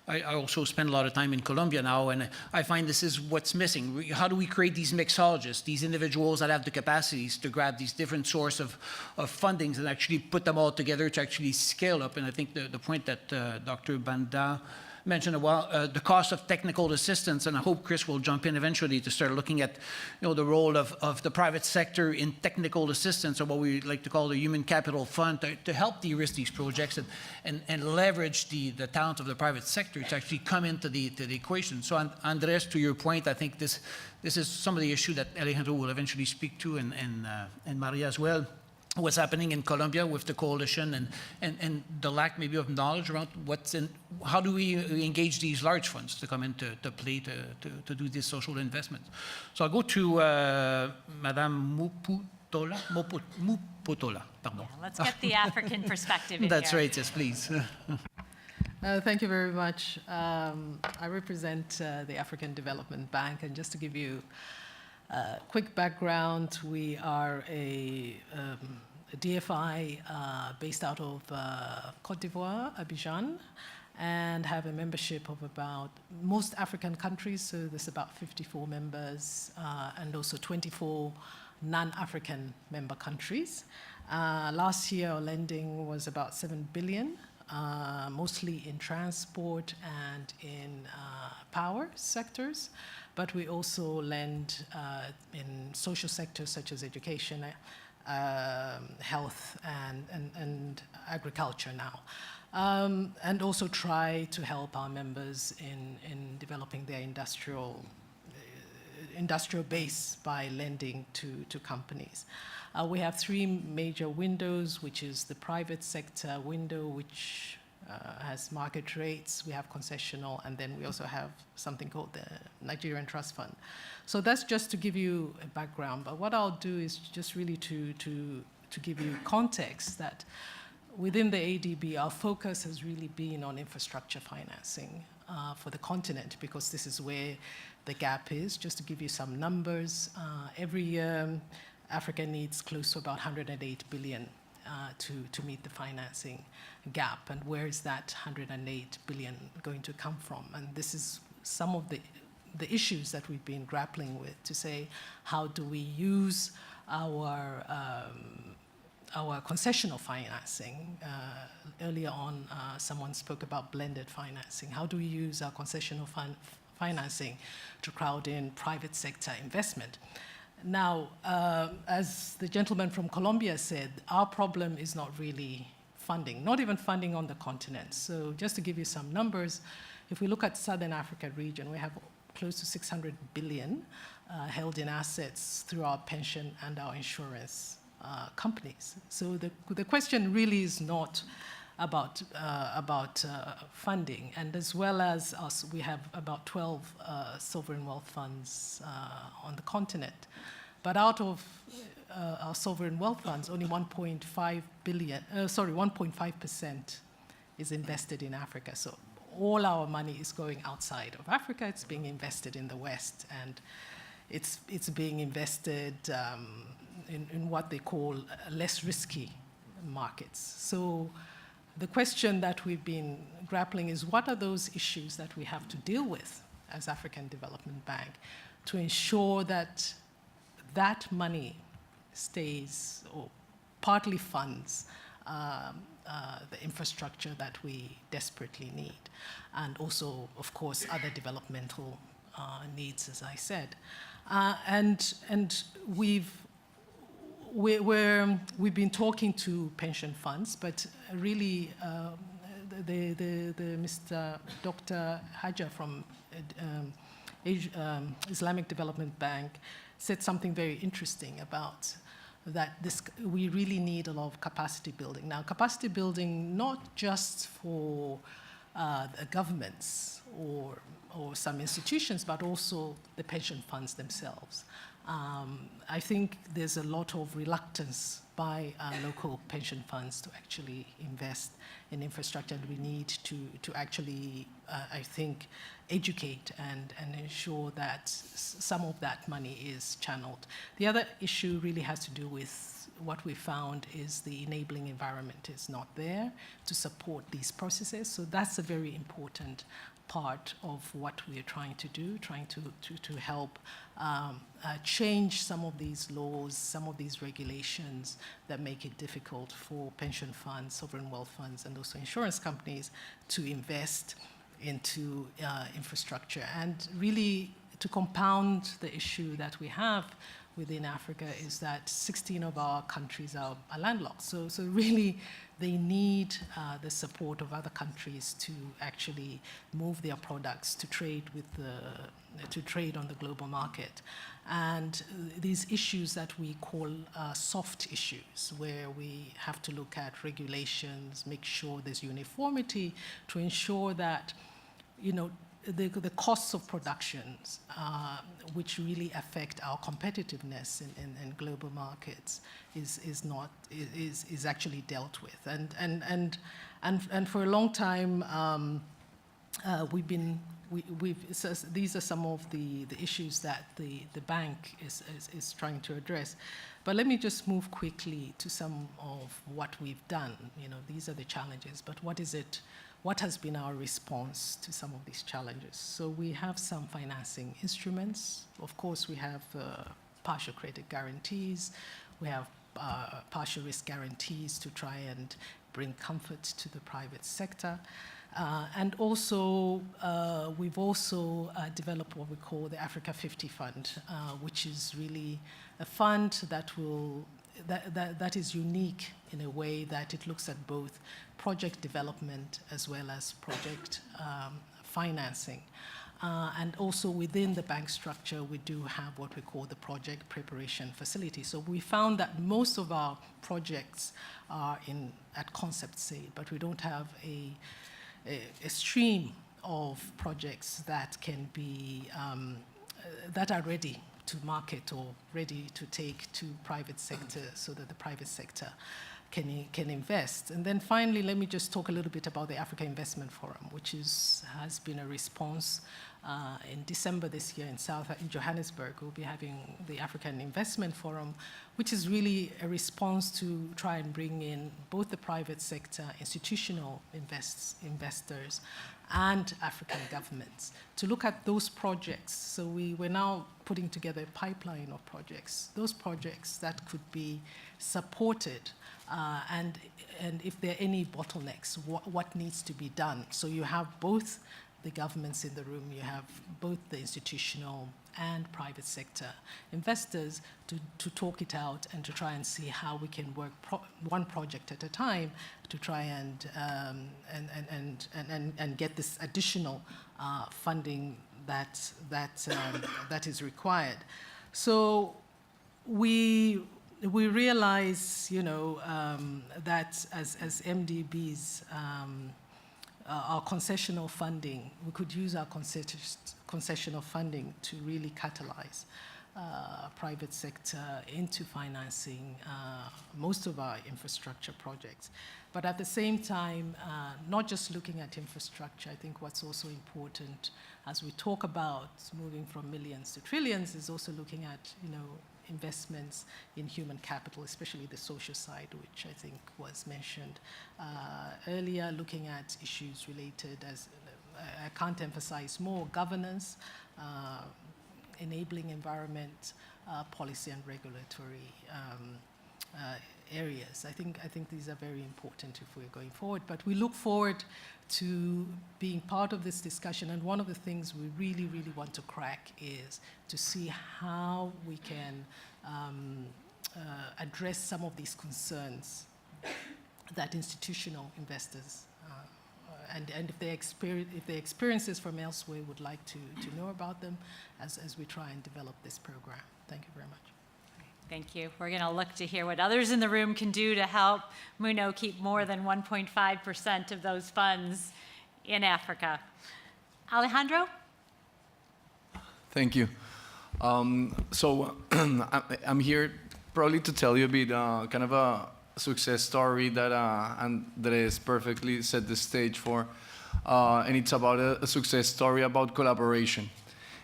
I also spend a lot of time in Colombia now, and I find this is what's missing. How do we create these mixologists, these individuals that have the capacities to grab these different sources of fundings and actually put them all together to actually scale up? And I think the point that Dr. Banda mentioned the cost of technical assistance, and I hope Chris will jump in eventually to start looking at the role of the private sector in technical assistance, or what we like to call the human capital fund, to help de-risk these projects and leverage the talent of the private sector to actually come into the equation. So Andres, to your point, I think this is some of the issue that Alejandro will eventually speak to, and Maria as well. What's happening in Colombia with the coalition and the lack maybe of knowledge around how do we engage these large funds to come into play to do this social investment. So I'll go to Madame Mupotola. Pardon. Yeah, let's get the African perspective in That's here. right, yes, please. Thank you very much. I represent the African Development Bank, and just to give you quick background, we are a DFI based out of Côte d'Ivoire, Abidjan, and have a membership of about most African countries, so there's about 54 members, and also 24 non-African member countries. Last year, our lending was about 7 billion, mostly in transport and in power sectors. But we also lend in social sectors such as education, health, and agriculture now. And also try to help our members in developing their industrial industrial base by lending to companies. We have three major windows, which is the private sector window, which has market rates. We have concessional, and then we also have something called the Nigerian Trust Fund. So that's just to give you a background. But what I'll do is just really to give you context that within the ADB, our focus has really been on infrastructure financing for the continent, because this is where the gap is. Just to give you some numbers, every year, Africa needs close to about 108 billion to meet the financing gap. And where is that 108 billion going to come from? And this is some of the issues that we've been grappling with, to say, how do we use our concessional financing? Earlier on, someone spoke about blended financing. How do we use our concessional financing to crowd in private sector investment? Now, as the gentleman from Colombia said, our problem is not really funding, not even funding on the continent. So just to give you some numbers, if we look at Southern Africa region, we have close to 600 billion held in assets through our pension and our insurance companies. So the question really is not about funding. And as well as us, we have about 12 sovereign wealth funds on the continent. But out of our sovereign wealth funds, only 1.5% is invested in Africa. So all our money is going outside of Africa. It's being invested in the West, and it's being invested in what they call less risky markets. So the question that we've been grappling is, what are those issues that we have to deal with as African Development Bank to ensure that that money stays or partly funds the infrastructure that we desperately need, and also, of course, other developmental needs, as I said. And we've been talking to pension funds, but really the Mr. Dr. Haja from Islamic Development Bank said something very interesting about that we really need a lot of capacity building. Now, capacity building not just for the governments or some institutions, but also the pension funds themselves. I think there's a lot of reluctance by local pension funds to actually invest in infrastructure, and we need to actually, I think, educate and ensure that some of that money is channeled. The other issue really has to do with what we found is the enabling environment is not there to support these processes. So that's a very important part of what we are trying to do, trying to help change some of these laws, some of these regulations that make it difficult for pension funds, sovereign wealth funds, and also insurance companies to invest into infrastructure. And really, to compound the issue that we have within Africa is that 16 of our countries are landlocked. So really, they need the support of other countries to actually move their products to trade to trade on the global market. And these issues that we call soft issues, where we have to look at regulations, make sure there's uniformity to ensure that, the costs of productions, which really affect our competitiveness in global markets, is actually dealt with. And for a long time, these are some of the issues that the bank is trying to address. But let me just move quickly to some of what we've done. These are the challenges, but what has been our response to some of these challenges? So we have some financing instruments. Of course, we have partial credit guarantees. We have partial risk guarantees to try and bring comfort to the private sector. And also, we've also developed what we call the Africa 50 Fund, which is really a fund that is unique in a way that it looks at both project development as well as project financing. And also within the bank structure, we do have what we call the project preparation facility. So we found that most of our projects are at concept stage, but we don't have a stream of projects that can be, that are ready to market or ready to take to private sector so that the private sector can invest. And then finally, let me just talk a little bit about the Africa Investment Forum, which has been a response in December this year in Johannesburg. We'll be having the African Investment Forum, which is really a response to try and bring in both the private sector, institutional investors, and African governments to look at those projects. So we're now putting together a pipeline of projects, those projects that could be supported, and if there are any bottlenecks, what needs to be done. So you have both the governments in the room, you have both the institutional and private sector investors to talk it out and to try and see how we can work one project at a time to try and get this additional funding that is required. So we realize, that as MDBs, our concessional funding, we could use our concessional funding to really catalyze private sector into financing most of our infrastructure projects. But at the same time, not just looking at infrastructure, I think what's also important as we talk about moving from millions to trillions is also looking at, investments in human capital, especially the social side, which I think was mentioned earlier, looking at issues related, as I can't emphasize more, governance, enabling environment, policy and regulatory areas. I think these are very important if we're going forward. But we look forward to being part of this discussion. And one of the things we really, really want to crack is to see how we can address some of these concerns that institutional investors and if they experiences from elsewhere would like to know about them as we try and develop this program. Thank you very much. Thank you. We're going to look to hear what others in the room can do to help MUNO keep more than 1.5% of those funds in Africa. Alejandro? Thank you. So I'm here probably to tell you a bit kind of a success story that Andres perfectly set the stage for. And it's about a success story about collaboration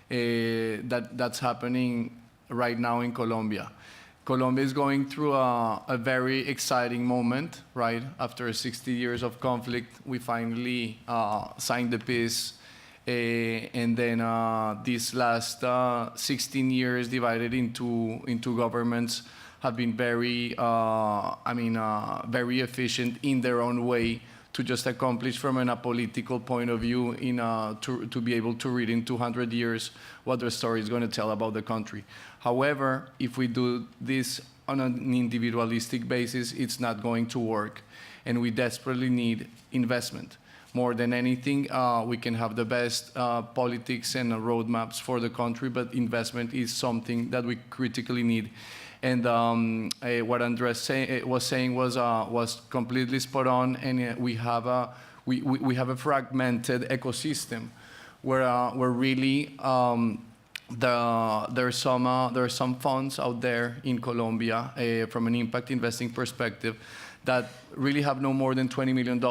that's happening right now in Colombia. Colombia is going through a very exciting moment, right? After 60 years of conflict, we finally signed the peace. And then these last 16 years divided into governments have been very, very efficient in their own way to just accomplish from a political point of view to be able to read in 200 years what the story is going to tell about the country. However, if we do this on an individualistic basis, it's not going to work. And we desperately need investment. More than anything, we can have the best politics and roadmaps for the country, but investment is something that we critically need. And what Andres was saying was completely spot on. And we have a fragmented ecosystem where really there are some funds out there in Colombia from an impact investing perspective that really have no more than $20 million.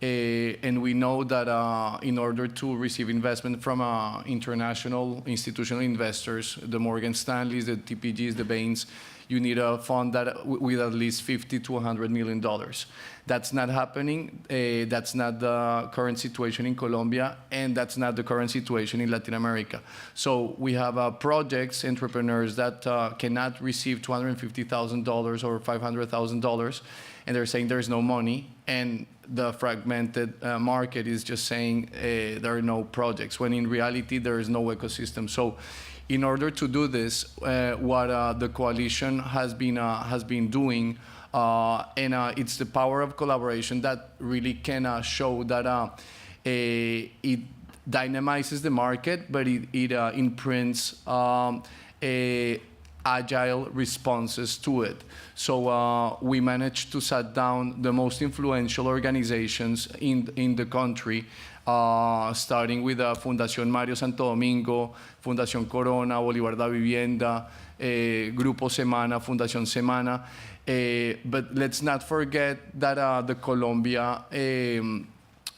And we know that in order to receive investment from international institutional investors, the Morgan Stanleys, the TPGs, the Bains, you need a fund that with at least $50 to $100 million. That's not happening. That's not the current situation in Colombia, and that's not the current situation in Latin America. So we have projects, entrepreneurs that cannot receive $250,000 or $500,000, and they're saying there's no money, and the fragmented market is just saying there are no projects, when in reality there is no ecosystem. So in order to do this, what the coalition has been doing, and it's the power of collaboration that really can show that dynamizes the market, but it imprints agile responses to it. So we managed to set down the most influential organizations in the country, starting with Fundación Mario Santo Domingo, Fundación Corona, Bolívar da Vivienda, Grupo Semana, Fundación Semana. But let's not forget that the Colombia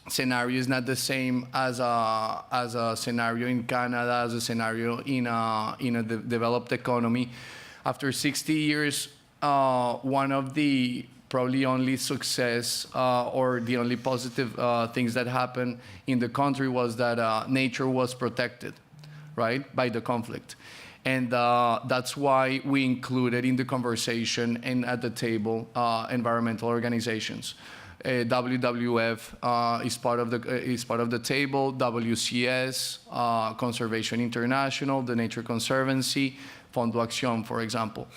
scenario is not the same as a scenario in Canada, as a scenario in a developed economy. After 60 years, one of the probably only success or the only positive things that happened in the country was that nature was protected, right, by the conflict. And that's why we included in the conversation and at the table environmental organizations. WWF is part of the table. WCS, Conservation International, the Nature Conservancy, Fondo Acción, for example.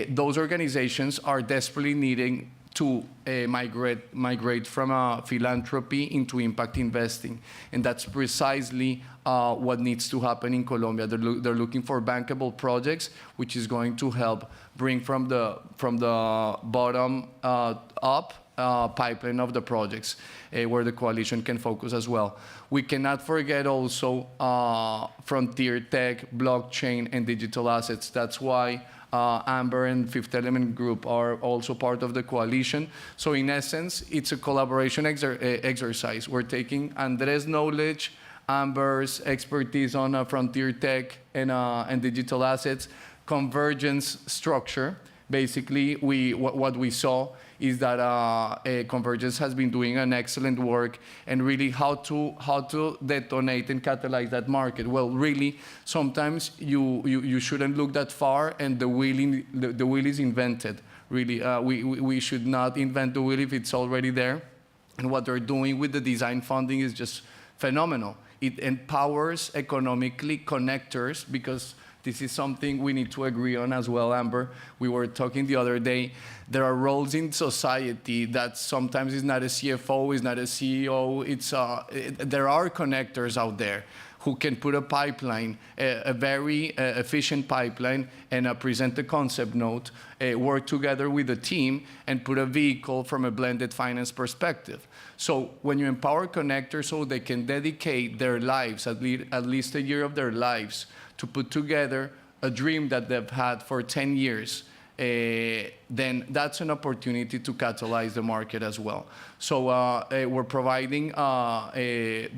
Those organizations are desperately needing to migrate from philanthropy into impact investing, and that's precisely what needs to happen in Colombia. They're looking for bankable projects, which is going to help bring from the bottom up pipeline of the projects where the coalition can focus as well. We cannot forget also frontier tech, blockchain, and digital assets. That's why Amber and Fifth Element Group are also part of the coalition. So in essence, it's a collaboration exercise. We're taking Andres' knowledge, Amber's expertise on frontier tech and digital assets, Convergence structure. Basically, what we saw is that Convergence has been doing an excellent work, and really how to detonate and catalyze that market. Well, really, sometimes you shouldn't look that far, and the wheel is invented. Really, we should not invent the wheel if it's already there. And what they're doing with the design funding is just phenomenal. It empowers economically connectors, because this is something we need to agree on as well, Amber. We were talking the other day. There are roles in society that sometimes is not a CFO, is not a CEO. There are connectors out there who can put a pipeline, a very efficient pipeline, and present a concept note, work together with a team, and put a vehicle from a blended finance perspective. So when you empower connectors so they can dedicate their lives, at least a year of their lives, to put together a dream that they've had for 10 years, then that's an opportunity to catalyze the market as well. So we're providing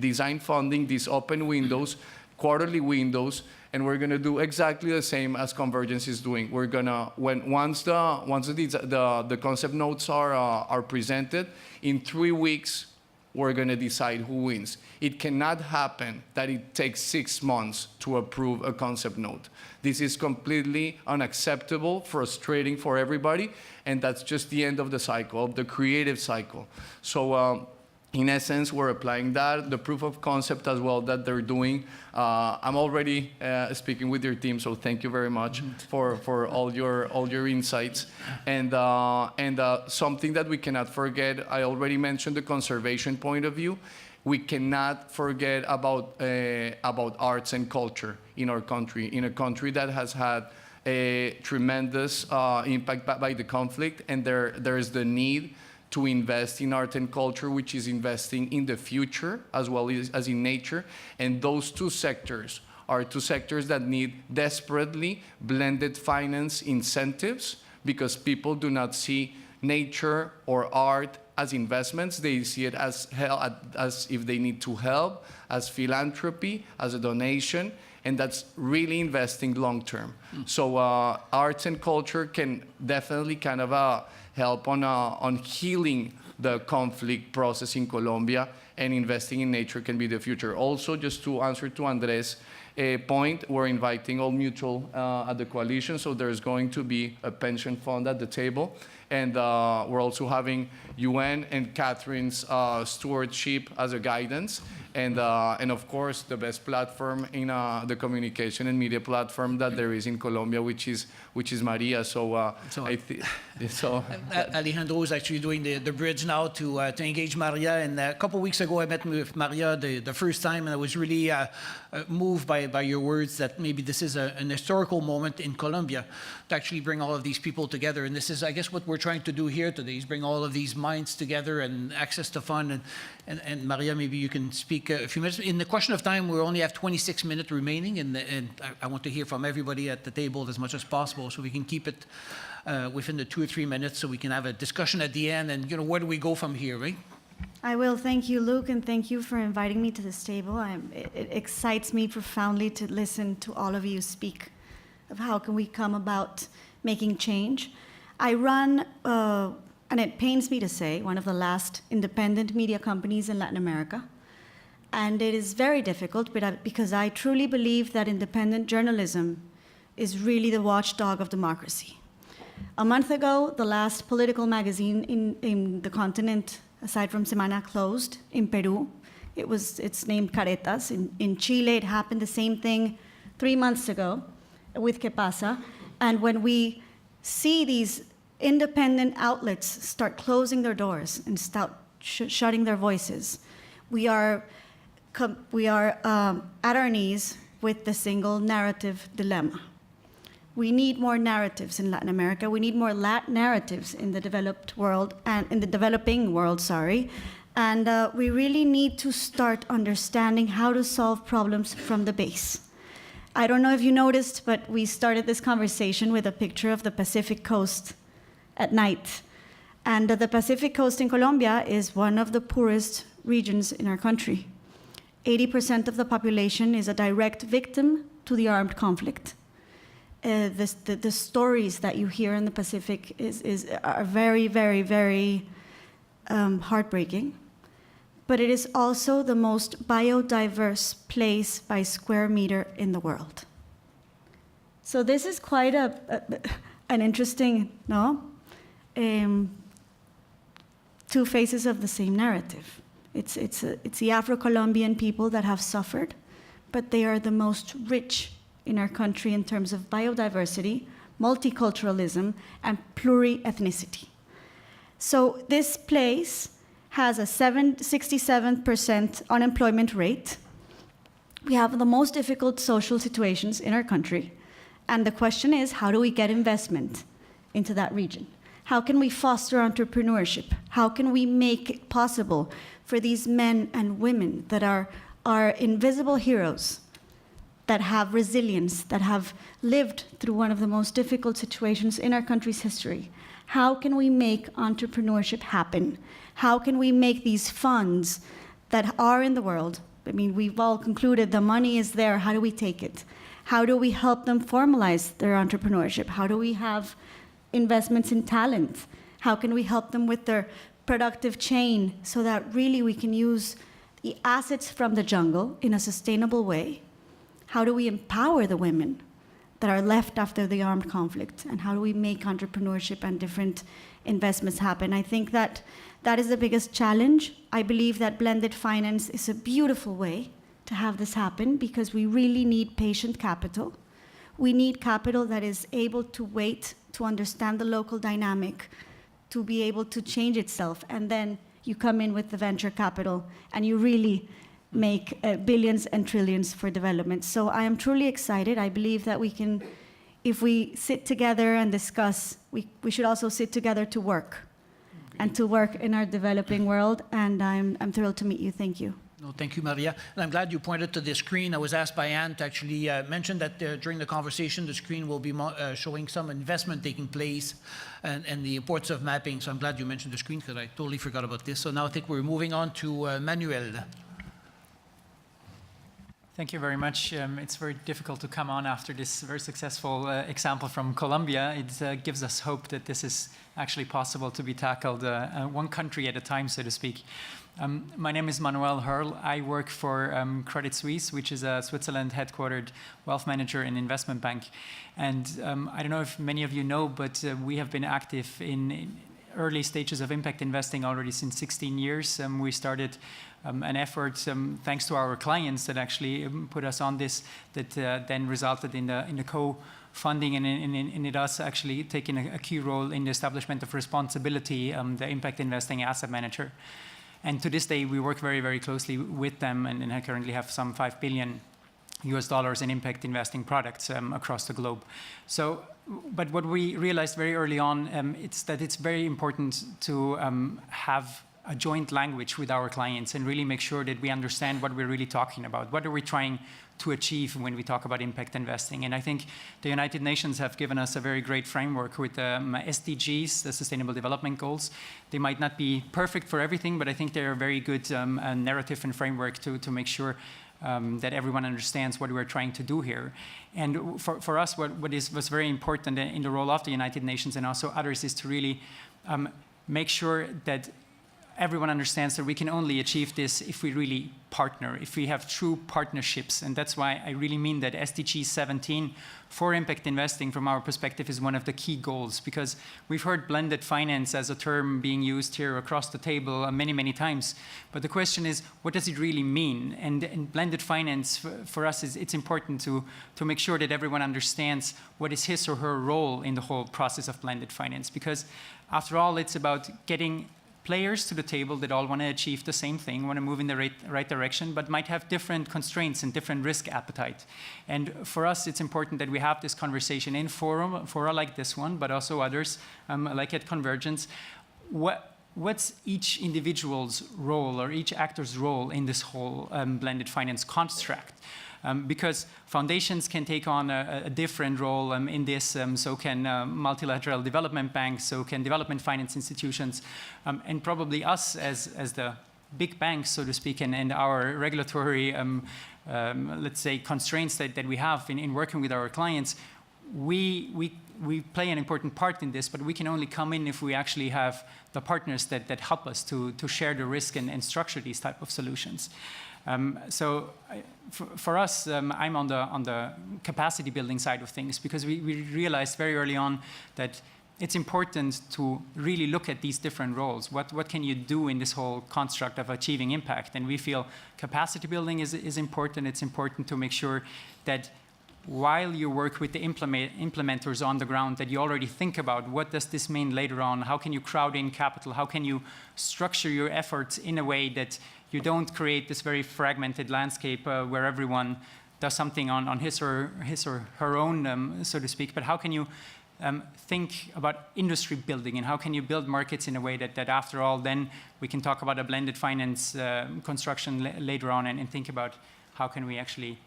design funding, these open windows, quarterly windows, and we're going to do exactly the same as Convergence is doing. We're going to, once the concept notes are presented, in 3 weeks, we're going to decide who wins. It cannot happen that it takes 6 months to approve a concept note. This is completely unacceptable, frustrating for everybody, and that's just the end of the cycle, of the creative cycle. So in essence, we're applying that, the proof of concept as well that they're doing. I'm already speaking with your team, so thank you very much for all your insights. And something that we cannot forget, I already mentioned the conservation point of view. We cannot forget about arts and culture in our country, in a country that has had a tremendous impact by the conflict, and there is the need to invest in art and culture, which is investing in the future as well as in nature. And those two sectors are two sectors that need desperately blended finance incentives, because people do not see nature or art as investments. They see it as if they need to help, as philanthropy, as a donation, and that's really investing long term. So arts and culture can definitely kind of help on healing the conflict process in Colombia, and investing in nature can be the future. Also, just to answer to Andres' point, we're inviting all mutual at the coalition, so there's going to be a pension fund at the table, and we're also having UN and Catherine's stewardship as a guidance, and of course the best platform in the communication and media platform that there is in Colombia, which is Maria. So Alejandro is actually doing the bridge now to engage Maria. And a couple of weeks ago, I met with Maria the first time, and I was really moved by your words that maybe this is an historical moment in Colombia to actually bring all of these people together. And this is, I guess, what we're trying to do here today, is bring all of these minds together and access to fund. And Maria, maybe you can speak a few minutes. In the question of time, we only have 26 minutes remaining, and I want to hear from everybody at the table as much as possible, so we can keep it within the 2 or 3 minutes, so we can have a discussion at the end. And where do we go from here, right? I will. Thank you, Luke, and thank you for inviting me to this table. It excites me profoundly to listen to all of you speak of how can we come about making change. I run, and it pains me to say, one of the last independent media companies in Latin America. And it is very difficult because I truly believe that independent journalism is really the watchdog of democracy. A month ago, the last political magazine in the continent, aside from Semana, closed in Peru. It's named Caretas. In Chile, it happened the same thing 3 months ago with Que Pasa. And when we see these independent outlets start closing their doors and start shutting their voices, we are at our knees with the single narrative dilemma. We need more narratives in Latin America. We need more narratives in the developed world and in the developing world, sorry. And we really need to start understanding how to solve problems from the base. I don't know if you noticed, but we started this conversation with a picture of the Pacific coast at night. And the Pacific coast in Colombia is one of the poorest regions in our country. 80% of the population is a direct victim to the armed conflict. The stories that you hear in the Pacific are very, very, very heartbreaking. But it is also the most biodiverse place by square meter in the world. So this is quite an interesting, two faces of the same narrative. It's the Afro-Colombian people that have suffered, but they are the most rich in our country in terms of biodiversity, multiculturalism, and pluriethnicity. So this place has a 67% unemployment rate. We have the most difficult social situations in our country. And the question is, how do we get investment into that region? How can we foster entrepreneurship? How can we make it possible for these men and women that are invisible heroes, that have resilience, that have lived through one of the most difficult situations in our country's history? How can we make entrepreneurship happen? How can we make these funds that are in the world? I mean, we've all concluded the money is there. How do we take it? How do we help them formalize their entrepreneurship? How do we have investments in talent? How can we help them with their productive chain so that really we can use the assets from the jungle in a sustainable way? How do we empower the women that are left after the armed conflict? And how do we make entrepreneurship and different investments happen? I think that is the biggest challenge. I believe that blended finance is a beautiful way to have this happen because we really need patient capital. We need capital that is able to wait, to understand the local dynamic, to be able to change itself. And then you come in with the venture capital and you really make billions and trillions for development. So I am truly excited. I believe that we can, if we sit together and discuss, we should also sit together to work and to work in our developing world. And I'm thrilled to meet you. Thank you. No, thank you, Maria. And I'm glad you pointed to the screen. I was asked by Anne to actually mention that during the conversation, the screen will be showing some investment taking place and the importance of mapping. So I'm glad you mentioned the screen because I totally forgot about this. So now I think we're moving on to Manuel. Thank you very much. It's very difficult to come on after this very successful example from Colombia. It gives us hope that this is actually possible to be tackled one country at a time, so to speak. My name is Manuel Herl. I work for Credit Suisse, which is a Switzerland-headquartered wealth manager and investment bank. And I don't know if many of you know, but we have been active in early stages of impact investing already since 16 years. We started an effort, thanks to our clients that actually put us on this, that then resulted in the co-funding and in us actually taking a key role in the establishment of Responsibility, the impact investing asset manager. And to this day, we work very, very closely with them, and I currently have some $5 billion in impact investing products across the globe. So, but what we realized very early on, it's that it's very important to have a joint language with our clients and really make sure that we understand what we're really talking about. What are we trying to achieve when we talk about impact investing? And I think the United Nations have given us a very great framework with SDGs, the Sustainable Development Goals. They might not be perfect for everything, but I think they're a very good narrative and framework to make sure that everyone understands what we're trying to do here. And for us, what was very important in the role of the United Nations and also others is to really make sure that everyone understands that we can only achieve this if we really partner, if we have true partnerships. And that's why I really mean that SDG 17 for impact investing from our perspective is one of the key goals, because we've heard blended finance as a term being used here across the table many, many times. But the question is, what does it really mean? And blended finance for us it's important to make sure that everyone understands what is his or her role in the whole process of blended finance. Because after all, it's about getting players to the table that all want to achieve the same thing, want to move in the right direction, but might have different constraints and different risk appetite. And for us, it's important that we have this conversation in fora like this one, but also others, like at Convergence. What's each individual's role or each actor's role in this whole blended finance construct? Because foundations can take on a different role in this, so can multilateral development banks, so can development finance institutions, and probably us as the big banks, so to speak, and our regulatory, let's say, constraints that we have in working with our clients, we play an important part in this, but we can only come in if we actually have the partners that help us to share the risk and structure these type of solutions. For us, I'm on the capacity building side of things, because we realized very early on that it's important to really look at these different roles. What can you do in this whole construct of achieving impact? And we feel capacity building is important. It's important to make sure that while you work with the implementers on the ground, that you already think about what does this mean later on? How can you crowd in capital? How can you structure your efforts in a way that you don't create this very fragmented landscape where everyone does something on his or her own, so to speak, but how can you think about industry building, and how can you build markets in a way that after all, then we can talk about a blended finance construction later on and think about how can we actually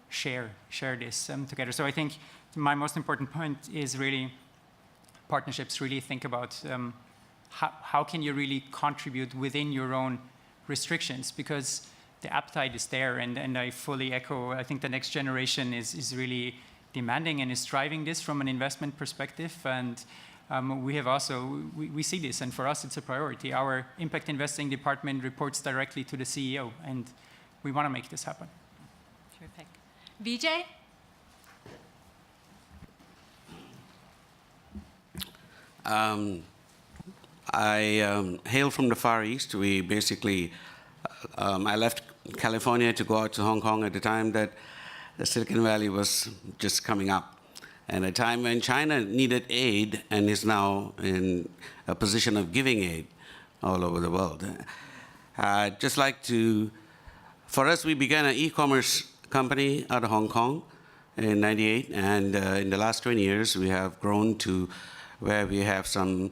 share this together. So I think my most important point is really partnerships. Really think about how can you really contribute within your own restrictions, because the appetite is there, and I fully echo. I think the next generation is really demanding and is driving this from an investment perspective, and we have also, we see this, and for us it's a priority. Our impact investing department reports directly to the CEO, and we want to make this happen. Terrific. Vijay? I hail from the Far East. We basically, I left California to go out to Hong Kong at the time that the Silicon Valley was just coming up, and a time when China needed aid and is now in a position of giving aid all over the world. I'd just like to, for us, we began an e-commerce company out of Hong Kong in '98, and in the last 20 years, we have grown to where we have some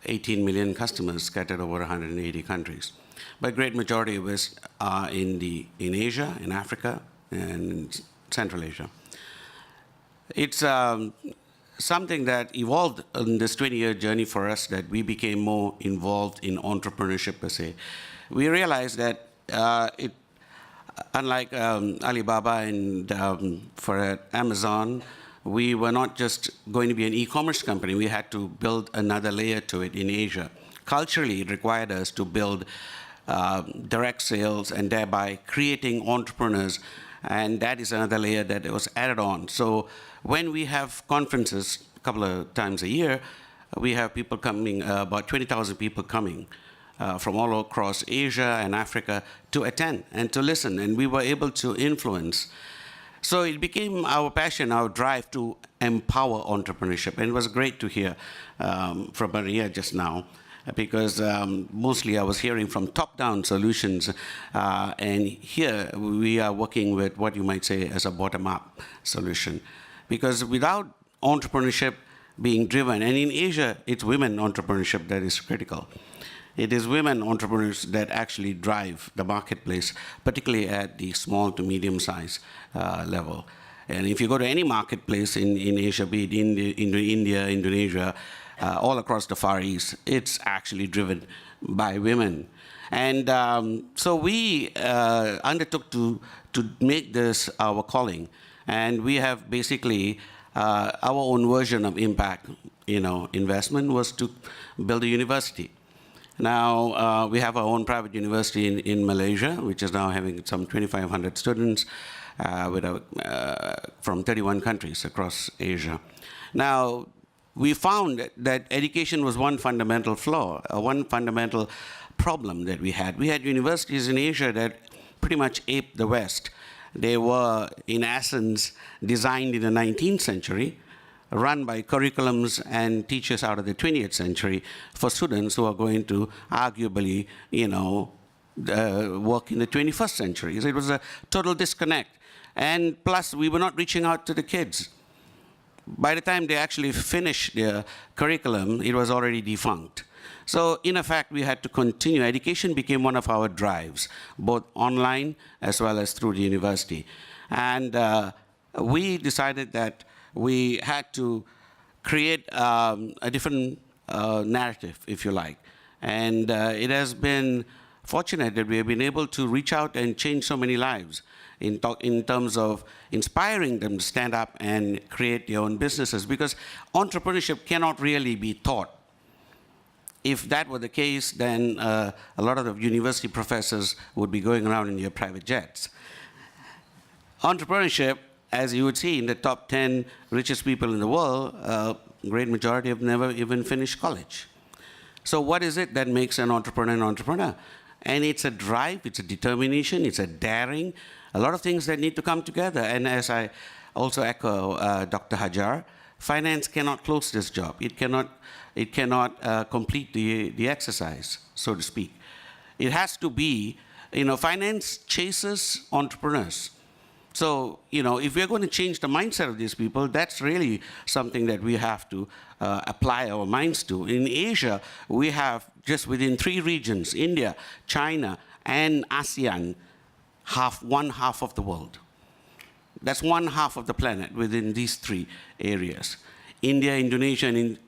18 million customers scattered over 180 countries. But great majority of us are in Asia, in Africa, and in Central Asia. It's something that evolved in this 20-year journey for us, that we became more involved in entrepreneurship per se. We realized that unlike Alibaba and for Amazon, we were not just going to be an e-commerce company. We had to build another layer to it in Asia. Culturally, it required us to build direct sales and thereby creating entrepreneurs, and that is another layer that was added on. So when we have conferences a couple of times a year, we have people coming, about 20,000 people coming from all across Asia and Africa to attend and to listen, and we were able to influence. So it became our passion, our drive to empower entrepreneurship, and it was great to hear from Maria just now, because mostly I was hearing from top-down solutions, and here we are working with what you might say as a bottom-up solution. Because without entrepreneurship being driven, and in Asia, it's women entrepreneurship that is critical. It is women entrepreneurs that actually drive the marketplace, particularly at the small to medium size level. And if you go to any marketplace in Asia, be it India, Indonesia, all across the Far East, it's actually driven by women. And so we undertook to make this our calling. And we have basically our own version of impact, investment was to build a university. Now, we have our own private university in Malaysia, which is now having some 2,500 students from 31 countries across Asia. Now, we found that education was one fundamental flaw, one fundamental problem that we had. We had universities in Asia that pretty much aped the West. They were, in essence, designed in the 19th century, run by curriculums and teachers out of the 20th century for students who are going to arguably, work in the 21st century. So it was a total disconnect. And plus, we were not reaching out to the kids. By the time they actually finished their curriculum, it was already defunct. So in effect, we had to continue. Education became one of our drives, both online as well as through the university. And we decided that we had to create a different narrative, if you like. And it has been fortunate that we have been able to reach out and change so many lives in terms of inspiring them to stand up and create their own businesses, because entrepreneurship cannot really be taught. If that were the case, then a lot of the university professors would be going around in their private jets. Entrepreneurship, as you would see in the top 10 richest people in the world, a great majority have never even finished college. So what is it that makes an entrepreneur an entrepreneur? And it's a drive, it's a determination, it's a daring, a lot of things that need to come together. And as I also echo Dr. Hajar, finance cannot close this job. It cannot complete the exercise, so to speak. It has to be, finance chases entrepreneurs. So, if we're going to change the mindset of these people, that's really something that we have to apply our minds to. In Asia, we have just within 3 regions, India, China, and ASEAN, one half of the world. That's one half of the planet within these 3 areas. India, Indonesia, and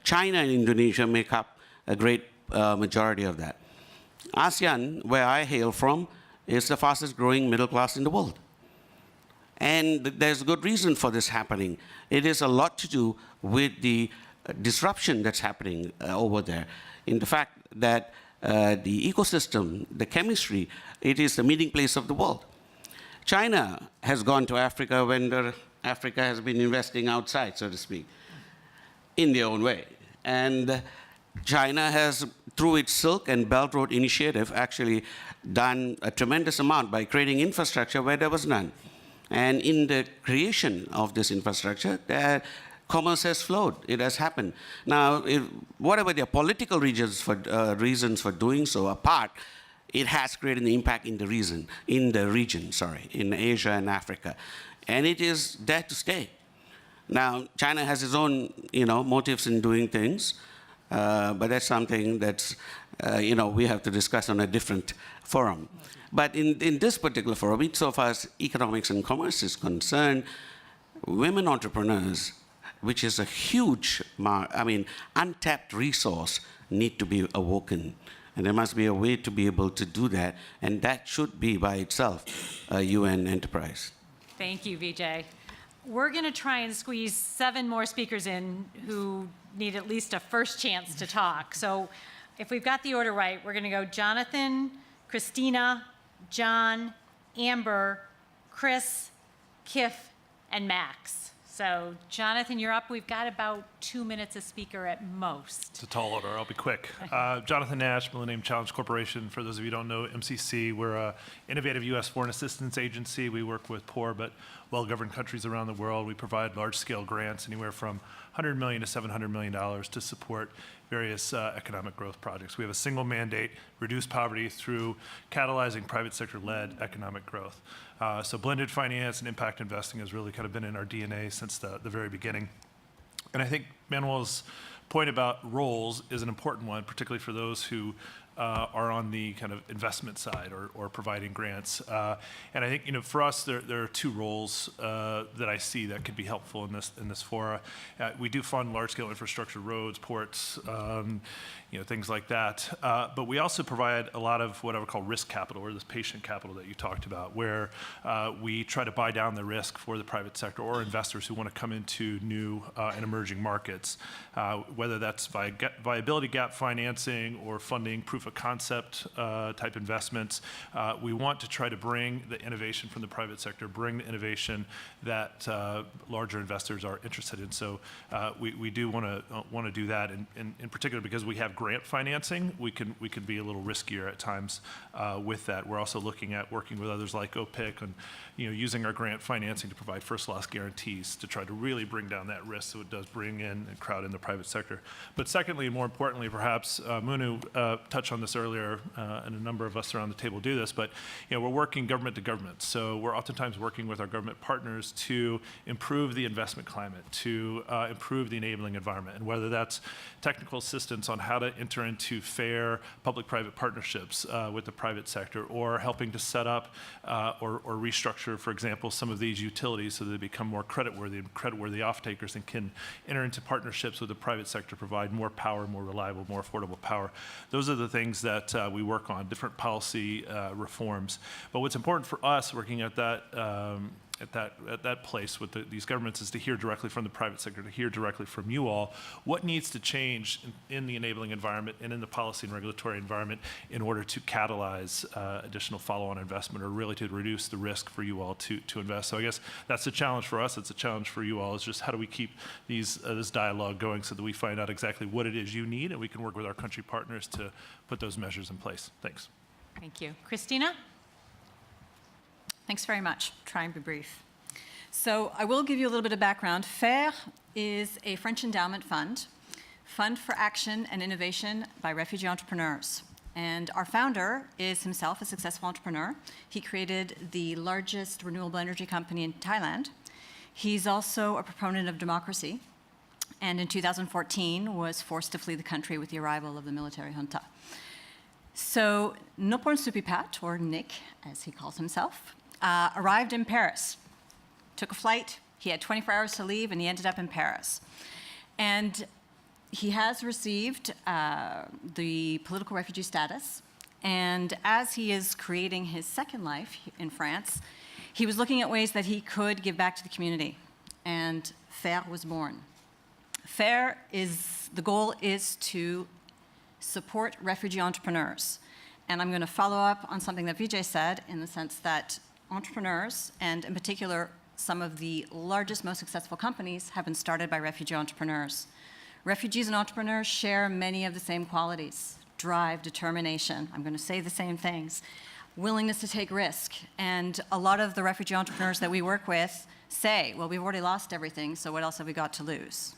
China and Indonesia make up a great majority of that. ASEAN, where I hail from, is the fastest growing middle class in the world. And there's good reason for this happening. It is a lot to do with the disruption that's happening over there, in the fact that the ecosystem, the chemistry, it is the meeting place of the world. China has gone to Africa when Africa has been investing outside, so to speak, in their own way. And China has, through its Silk and Belt Road initiative, actually done a tremendous amount by creating infrastructure where there was none. And in the creation of this infrastructure, commerce has flowed. It has happened. Now, whatever their political reasons for doing so apart, it has created an impact in the region, in Asia and Africa. And it is there to stay. Now, China has its own, motives in doing things, but that's something that's, we have to discuss on a different forum. But in this particular forum, insofar as economics and commerce is concerned, women entrepreneurs, which is a huge, untapped resource, need to be awoken. And there must be a way to be able to do that, and that should be by itself a UN enterprise. Thank you, Vijay. We're going to try and squeeze 7 more speakers in who need at least a first chance to talk. So if we've got the order right, we're going to go Jonathan, Christina, John, Amber, Chris, Kif, and Max. So Jonathan, you're up. We've got about 2 minutes a speaker at most. It's a tall order. I'll be quick. Jonathan Nash, Millennium Challenge Corporation. For those of you who don't know, MCC, we're an innovative U.S. foreign assistance agency. We work with poor but well-governed countries around the world. We provide large-scale grants, anywhere from $100 million to $700 million, to support various economic growth projects. We have a single mandate: reduce poverty through catalyzing private sector-led economic growth. So blended finance and impact investing has really kind of been in our DNA since the very beginning. And I think Manuel's point about roles is an important one, particularly for those who are on the kind of investment side or providing grants. And I think, for us, there are two roles that I see that could be helpful in this fora. We do fund large-scale infrastructure, roads, ports, things like that. But we also provide a lot of what I would call risk capital, or this patient capital that you talked about, where we try to buy down the risk for the private sector or investors who want to come into new and emerging markets, whether that's viability gap financing or funding proof of concept type investments. We want to try to bring the innovation from the private sector, bring the innovation that larger investors are interested in. So we do want to do that, and in particular because we have grant financing, we can be a little riskier at times with that. We're also looking at working with others like OPIC and using our grant financing to provide first loss guarantees to try to really bring down that risk, so it does bring in and crowd in the private sector. But secondly, more importantly, perhaps, Munu touched on this earlier, and a number of us around the table do this, but we're working government to government. So we're oftentimes working with our government partners to improve the investment climate, to improve the enabling environment, and whether that's technical assistance on how to enter into fair public-private partnerships with the private sector, or helping to set up or restructure, for example, some of these utilities so that they become more creditworthy and creditworthy off-takers and can enter into partnerships with the private sector, provide more power, more reliable, more affordable power. Those are the things that we work on, different policy reforms. But what's important for us working at that place with these governments is to hear directly from the private sector, to hear directly from you all what needs to change in the enabling environment and in the policy and regulatory environment in order to catalyze additional follow-on investment, or really to reduce the risk for you all to invest. So I guess that's a challenge for us. It's a challenge for you all. Is just how do we keep this dialogue going so that we find out exactly what it is you need, and we can work with our country partners to put those measures in place. Thanks. Thank you. Christina? Thanks very much. Try and be brief. So I will give you a little bit of background. FAIRE is a French endowment fund for action and innovation by refugee entrepreneurs. And our founder is himself a successful entrepreneur. He created the largest renewable energy company in Thailand. He's also a proponent of democracy, and in 2014 was forced to flee the country with the arrival of the military junta. So Nopon Supipat, or Nick, as he calls himself, arrived in Paris, took a flight. He had 24 hours to leave, and he ended up in Paris. And he has received the political refugee status. And as he is creating his second life in France, he was looking at ways that he could give back to the community. And FAIRE was born. FAIRE the goal is to support refugee entrepreneurs. And I'm going to follow up on something that Vijay said, in the sense that entrepreneurs, and in particular, some of the largest, most successful companies, have been started by refugee entrepreneurs. Refugees and entrepreneurs share many of the same qualities: drive, determination. I'm going to say the same things. Willingness to take risk. And a lot of the refugee entrepreneurs that we work with say, well, we've already lost everything, so what else have we got to lose?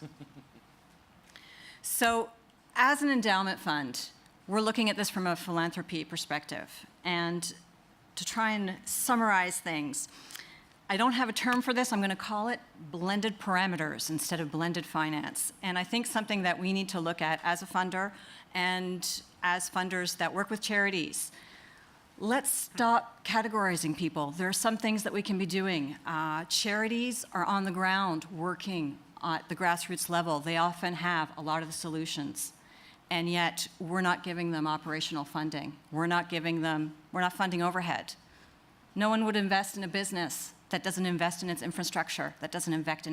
So as an endowment fund, we're looking at this from a philanthropy perspective. And to try and summarize things, I don't have a term for this. I'm going to call it blended parameters instead of blended finance. And I think something that we need to look at as a funder and as funders that work with charities, let's stop categorizing people. There are some things that we can be doing. Charities are on the ground working at the grassroots level. They often have a lot of the solutions. And yet, we're not giving them operational funding. We're not funding overhead. No one would invest in a business that doesn't invest in its infrastructure, that doesn't invest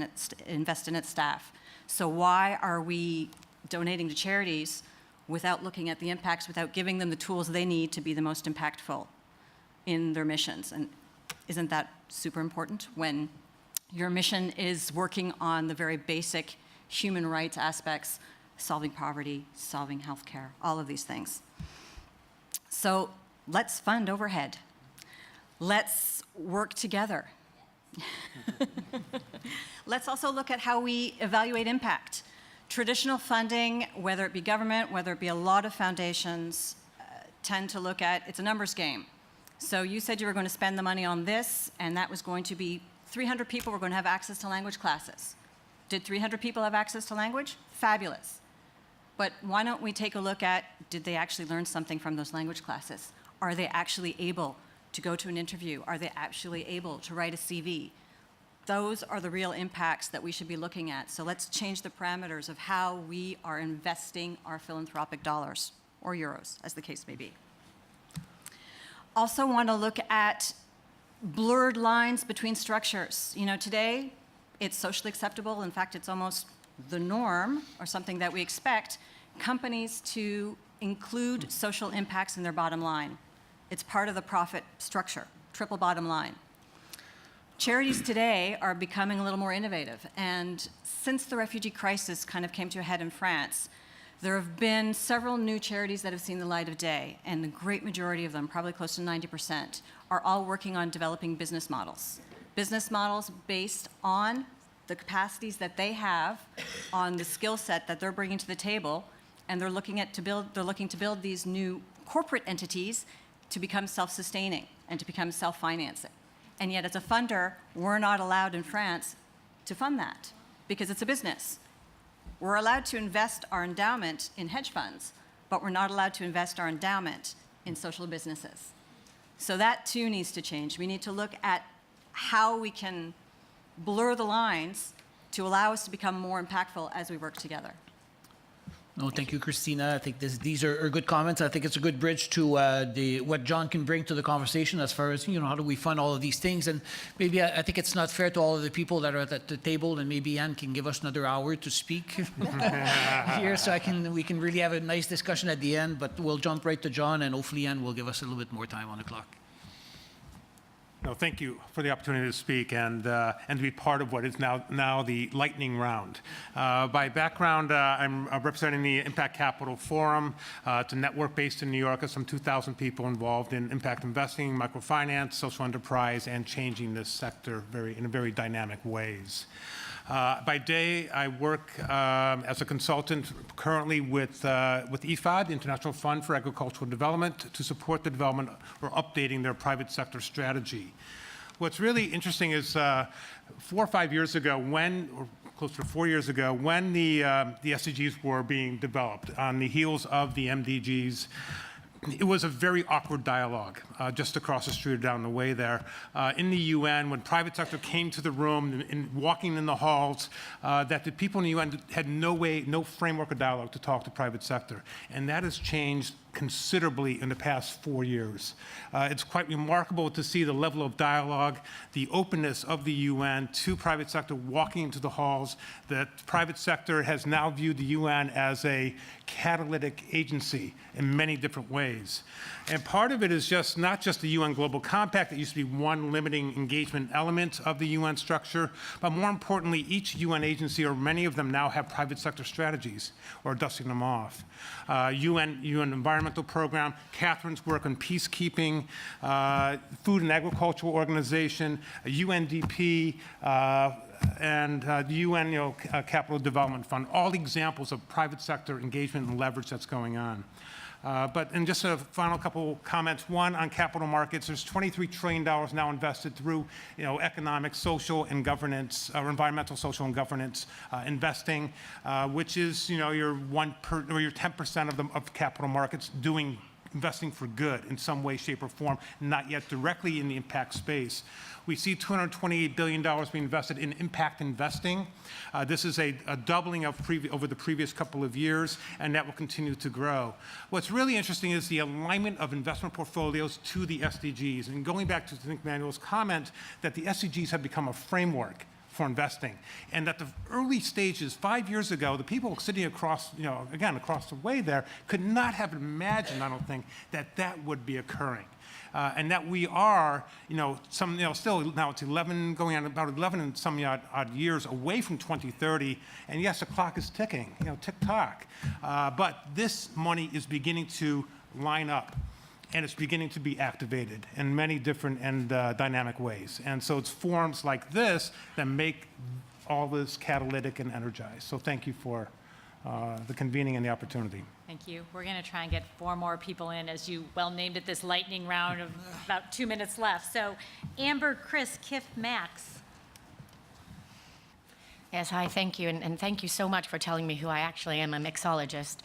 in its staff. So why are we donating to charities without looking at the impacts, without giving them the tools they need to be the most impactful in their missions? And isn't that super important when Your mission is working on the very basic human rights aspects, solving poverty, solving healthcare, all of these things. So let's fund overhead. Let's work together. Let's also look at how we evaluate impact. Traditional funding, whether it be government, whether it be a lot of foundations, tend to look at, it's a numbers game. So you said you were going to spend the money on this, and that was going to be 300 people were going to have access to language classes. Did 300 people have access to language? Fabulous. But why don't we take a look at, did they actually learn something from those language classes? Are they actually able to go to an interview? Are they actually able to write a CV? Those are the real impacts that we should be looking at. So let's change the parameters of how we are investing our philanthropic dollars, or euros, as the case may be. Also want to look at blurred lines between structures. You know, today, it's socially acceptable. In fact, it's almost the norm, or something that we expect, companies to include social impacts in their bottom line. It's part of the profit structure, triple bottom line. Charities today are becoming a little more innovative, and since the refugee crisis kind of came to a head in France, there have been several new charities that have seen the light of day, and the great majority of them, probably close to 90%, are all working on developing business models. Business models based on the capacities that they have, on the skill set that they're bringing to the table, and they're looking to build these new corporate entities to become self-sustaining and to become self-financing. And yet, as a funder, we're not allowed in France to fund that because it's a business. We're allowed to invest our endowment in hedge funds, but we're not allowed to invest our endowment in social businesses. So that too needs to change. We need to look at how we can blur the lines to allow us to become more impactful as we work together. No, thank you, Christina. I think these are good comments. I think it's a good bridge to what John can bring to the conversation as far as, you know, how do we fund all of these things. And maybe I think it's not fair to all of the people that are at the table, and maybe Anne can give us another hour to speak here, so we can really have a nice discussion at the end. But we'll jump right to John, and hopefully Anne will give us a little bit more time on the clock. No, thank you for the opportunity to speak and to be part of what is now the lightning round. By background, I'm representing the Impact Capital Forum. It's a network based in New York of some 2,000 people involved in impact investing, microfinance, social enterprise, and changing this sector in very dynamic ways. By day, I work as a consultant currently with IFAD, International Fund for Agricultural Development, to support the development or updating their private sector strategy. What's really interesting is 4 or 5 years ago, or close to 4 years ago, when the SDGs were being developed on the heels of the MDGs, it was a very awkward dialogue just across the street or down the way there. In the UN, when private sector came to the room and walking in the halls, that the people in the UN had no framework of dialogue to talk to private sector. And that has changed considerably in the past 4 years. It's quite remarkable to see the level of dialogue, the openness of the UN to private sector walking into the halls, that private sector has now viewed the UN as a catalytic agency in many different ways. And part of it is just not just the UN Global Compact that used to be one limiting engagement element of the UN structure, but more importantly, each UN agency, or many of them now, have private sector strategies or dusting them off. UN Environmental Program, Catherine's work on peacekeeping, Food and Agricultural Organization, UNDP, and the UN Capital Development Fund, all examples of private sector engagement and leverage that's going on. And just a final couple comments. One, on capital markets, there's $23 trillion now invested through economic, social, and governance, or environmental, social, and governance investing, which is your 10% of capital markets investing for good in some way, shape, or form, not yet directly in the impact space. We see $228 billion being invested in impact investing. This is a doubling of over the previous couple of years, and that will continue to grow. What's really interesting is the alignment of investment portfolios to the SDGs. And going back to, I think, Manuel's comment that the SDGs have become a framework for investing. And at the early stages, 5 years ago, the people sitting across, again, across the way there could not have imagined, I don't think, that that would be occurring. And that we are, still now it's 11, going on about 11 and some odd years away from 2030. And yes, the clock is ticking, tick-tock. But this money is beginning to line up, and it's beginning to be activated in many different and dynamic ways. And so it's forums like this that make all this catalytic and energized. So thank you for the convening and the opportunity. Thank you. We're going to try and get 4 more people in, as you well named it, this lightning round of about 2 minutes left. So Amber, Chris, Kif, Max. Yes, hi, thank you. And thank you so much for telling me who I actually am, a mixologist.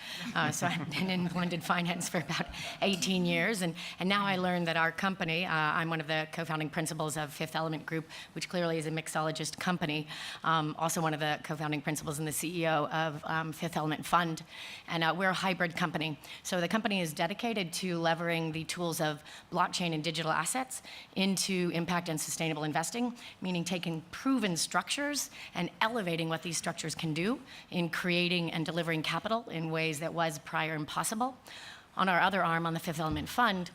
So I've been in blended finance for about 18 years. And now I learned that our company, I'm one of the co-founding principals of Fifth Element Group, which clearly is a mixologist company. Also one of the co-founding principals and the CEO of Fifth Element Fund. And we're a hybrid company. So the company is dedicated to leveraging the tools of blockchain and digital assets into impact and sustainable investing, meaning taking proven structures and elevating what these structures can do in creating and delivering capital in ways that was prior impossible. On our other arm, on the Fifth Element Fund,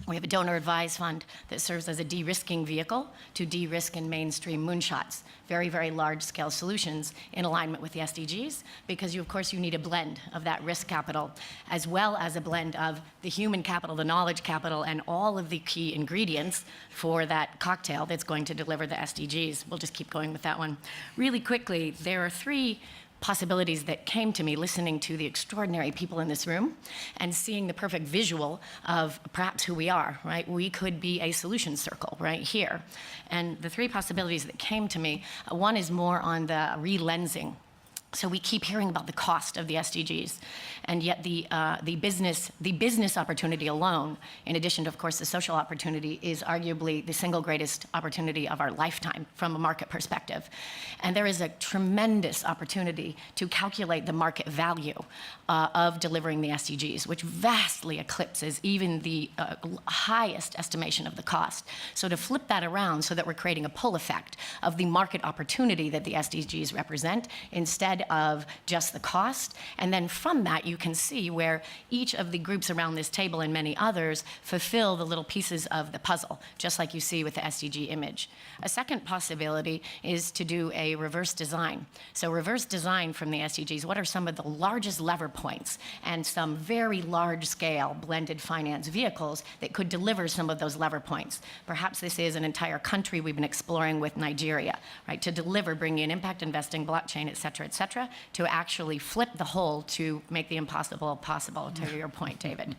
we have a donor-advised fund that serves as a de-risking vehicle to de-risk in mainstream moonshots, very, very large-scale solutions in alignment with the SDGs, because of course you need a blend of that risk capital, as well as a blend of the human capital, the knowledge capital, and all of the key ingredients for that cocktail that's going to deliver the SDGs. We'll just keep going with that one. Really quickly, there are 3 possibilities that came to me listening to the extraordinary people in this room and seeing the perfect visual of perhaps who we are, right? We could be a solution circle right here. And the 3 possibilities that came to me, one is more on the relensing. So we keep hearing about the cost of the SDGs, and yet the business opportunity alone, in addition to, of course, the social opportunity, is arguably the single greatest opportunity of our lifetime from a market perspective. And there is a tremendous opportunity to calculate the market value of delivering the SDGs, which vastly eclipses even the highest estimation of the cost. So to flip that around so that we're creating a pull effect of the market opportunity that the SDGs represent, instead of just the cost. And then from that, you can see where each of the groups around this table and many others fulfill the little pieces of the puzzle, just like you see with the SDG image. A second possibility is to do a reverse design. So reverse design from the SDGs, what are some of the largest lever points and some very large-scale blended finance vehicles that could deliver some of those lever points? Perhaps this is an entire country we've been exploring with Nigeria, right, to deliver, bringing in impact investing, blockchain, et cetera, to actually flip the whole to make the impossible possible, to your point, David.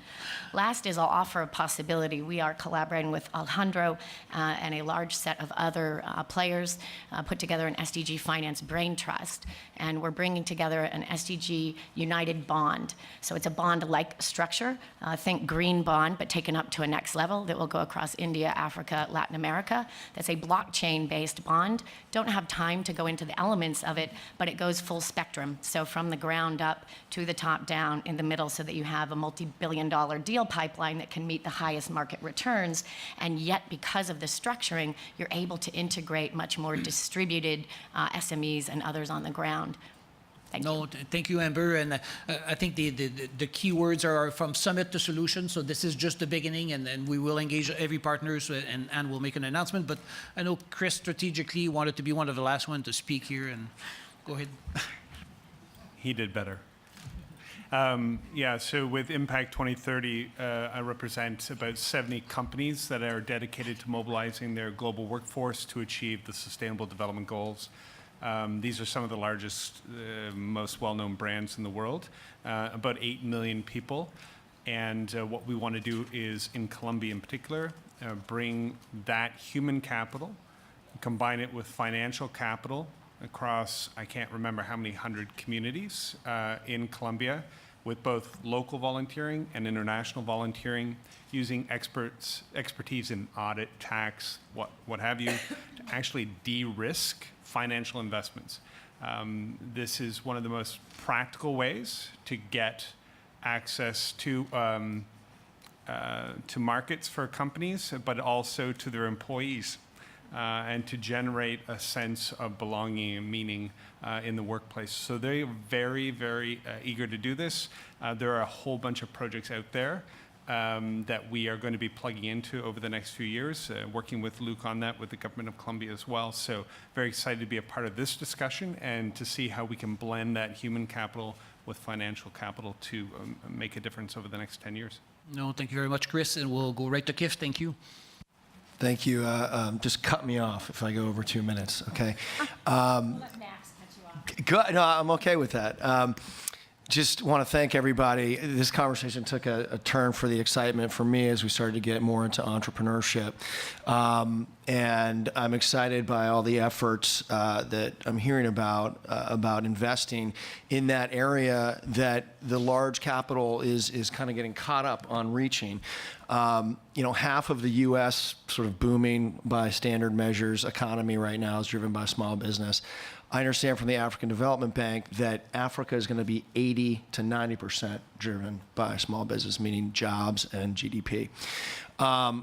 Last is I'll offer a possibility. We are collaborating with Alejandro and a large set of other players, put together an SDG Finance Brain Trust, and we're bringing together an SDG United Bond. So it's a bond-like structure. Think green bond, but taken up to a next level that will go across India, Africa, Latin America. That's a blockchain-based bond. Don't have time to go into the elements of it, but it goes full spectrum. So from the ground up to the top down in the middle, so that you have a multi-billion-dollar deal pipeline that can meet the highest market returns. And yet, because of the structuring, you're able to integrate much more distributed SMEs and others on the ground. Thank you, Amber. And I think the key words are from summit to solution. So this is just the beginning, and we will engage every partner, and we'll make an announcement. But I know Chris strategically wanted to be one of the last ones to speak here, and go ahead. He did better. So with Impact 2030, I represent about 70 companies that are dedicated to mobilizing their global workforce to achieve the Sustainable Development Goals. These are some of the largest, most well-known brands in the world, about 8 million people. And what we want to do is, in Colombia in particular, bring that human capital, combine it with financial capital across, I can't remember how many 100 communities in Colombia, with both local volunteering and international volunteering, using expertise in audit, tax, what have you, to actually de-risk financial investments. This is one of the most practical ways to get access to markets for companies, but also to their employees. and to generate a sense of belonging and meaning in the workplace. So they're very, very eager to do this. There are a whole bunch of projects out there that we are going to be plugging into over the next few years, working with Luke on that, with the Government of Colombia as well. So very excited to be a part of this discussion and to see how we can blend that human capital with financial capital to make a difference over the next 10 years. No, thank you very much, Chris, and we'll go right to Kif. Thank you. Thank you. Just cut me off if I go over 2 minutes, okay? Good. No, I'm okay with that. Just want to thank everybody. This conversation took a turn for the excitement for me as we started to get more into entrepreneurship. And I'm excited by all the efforts that I'm hearing about investing in that area that the large capital is kind of getting caught up on reaching. Half of the U.S. sort of booming by standard measures economy right now is driven by small business. I understand from the African Development Bank that Africa is going to be 80 to 90% driven by small business, meaning jobs and GDP.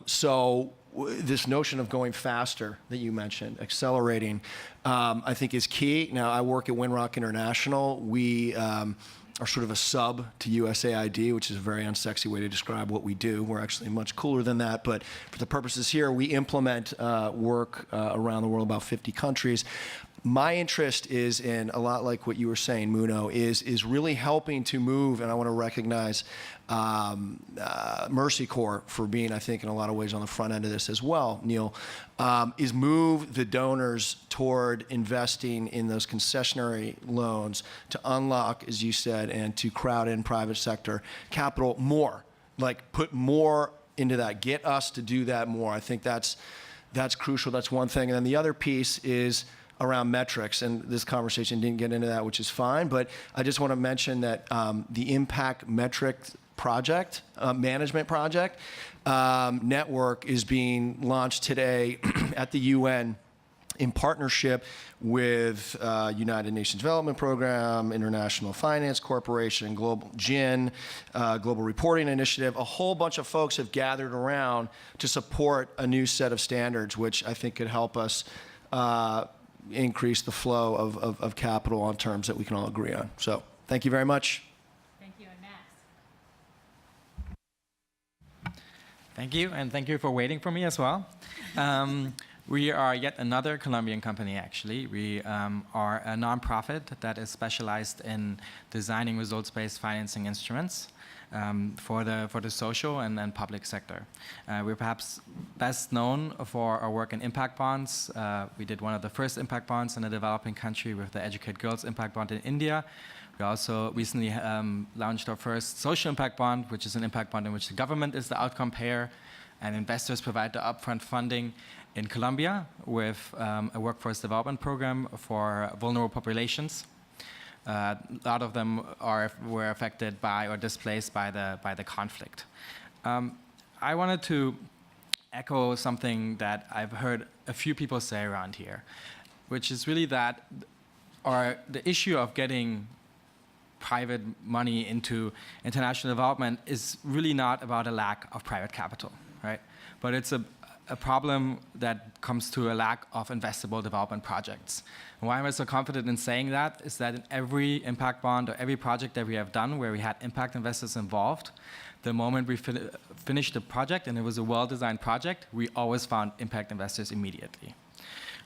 So this notion of going faster that you mentioned, accelerating, I think is key. Now, I work at Winrock International. We are sort of a sub to USAID, which is a very unsexy way to describe what we do. We're actually much cooler than that, but for the purposes here, we implement work around the world, about 50 countries. My interest is in, a lot like what you were saying, Muno, is really helping to move, and I want to recognize Mercy Corps for being, I think, in a lot of ways on the front end of this as well, Neil, is move the donors toward investing in those concessionary loans to unlock, as you said, and to crowd in private sector capital more, like put more into that, get us to do that more. I think that's crucial. That's one thing. And then the other piece is around metrics, and this conversation didn't get into that, which is fine, but I just want to mention that the Impact Metric Project, Management Project network is being launched today at the UN in partnership with United Nations Development Program, International Finance Corporation, Global GIN, Global Reporting Initiative. A whole bunch of folks have gathered around to support a new set of standards, which I think could help us increase the flow of capital on terms that we can all agree on. So thank you very much. Thank you, and Max. Thank you, and thank you for waiting for me as well. We are yet another Colombian company, actually. We are a nonprofit that is specialized in designing results-based financing instruments for the social and public sector. We're perhaps best known for our work in impact bonds. We did one of the first impact bonds in a developing country with the Educate Girls Impact Bond in India. We also recently launched our first social impact bond, which is an impact bond in which the government is the outcome payer and investors provide the upfront funding in Colombia with a workforce development program for vulnerable populations. A lot of them were affected by or displaced by the conflict. I wanted to echo something that I've heard a few people say around here, which is really that the issue of getting private money into international development is really not about a lack of private capital, right? But it's a problem that comes to a lack of investable development projects. And why am I so confident in saying that is that in every impact bond or every project that we have done where we had impact investors involved, the moment we finished the project and it was a well-designed project, we always found impact investors immediately.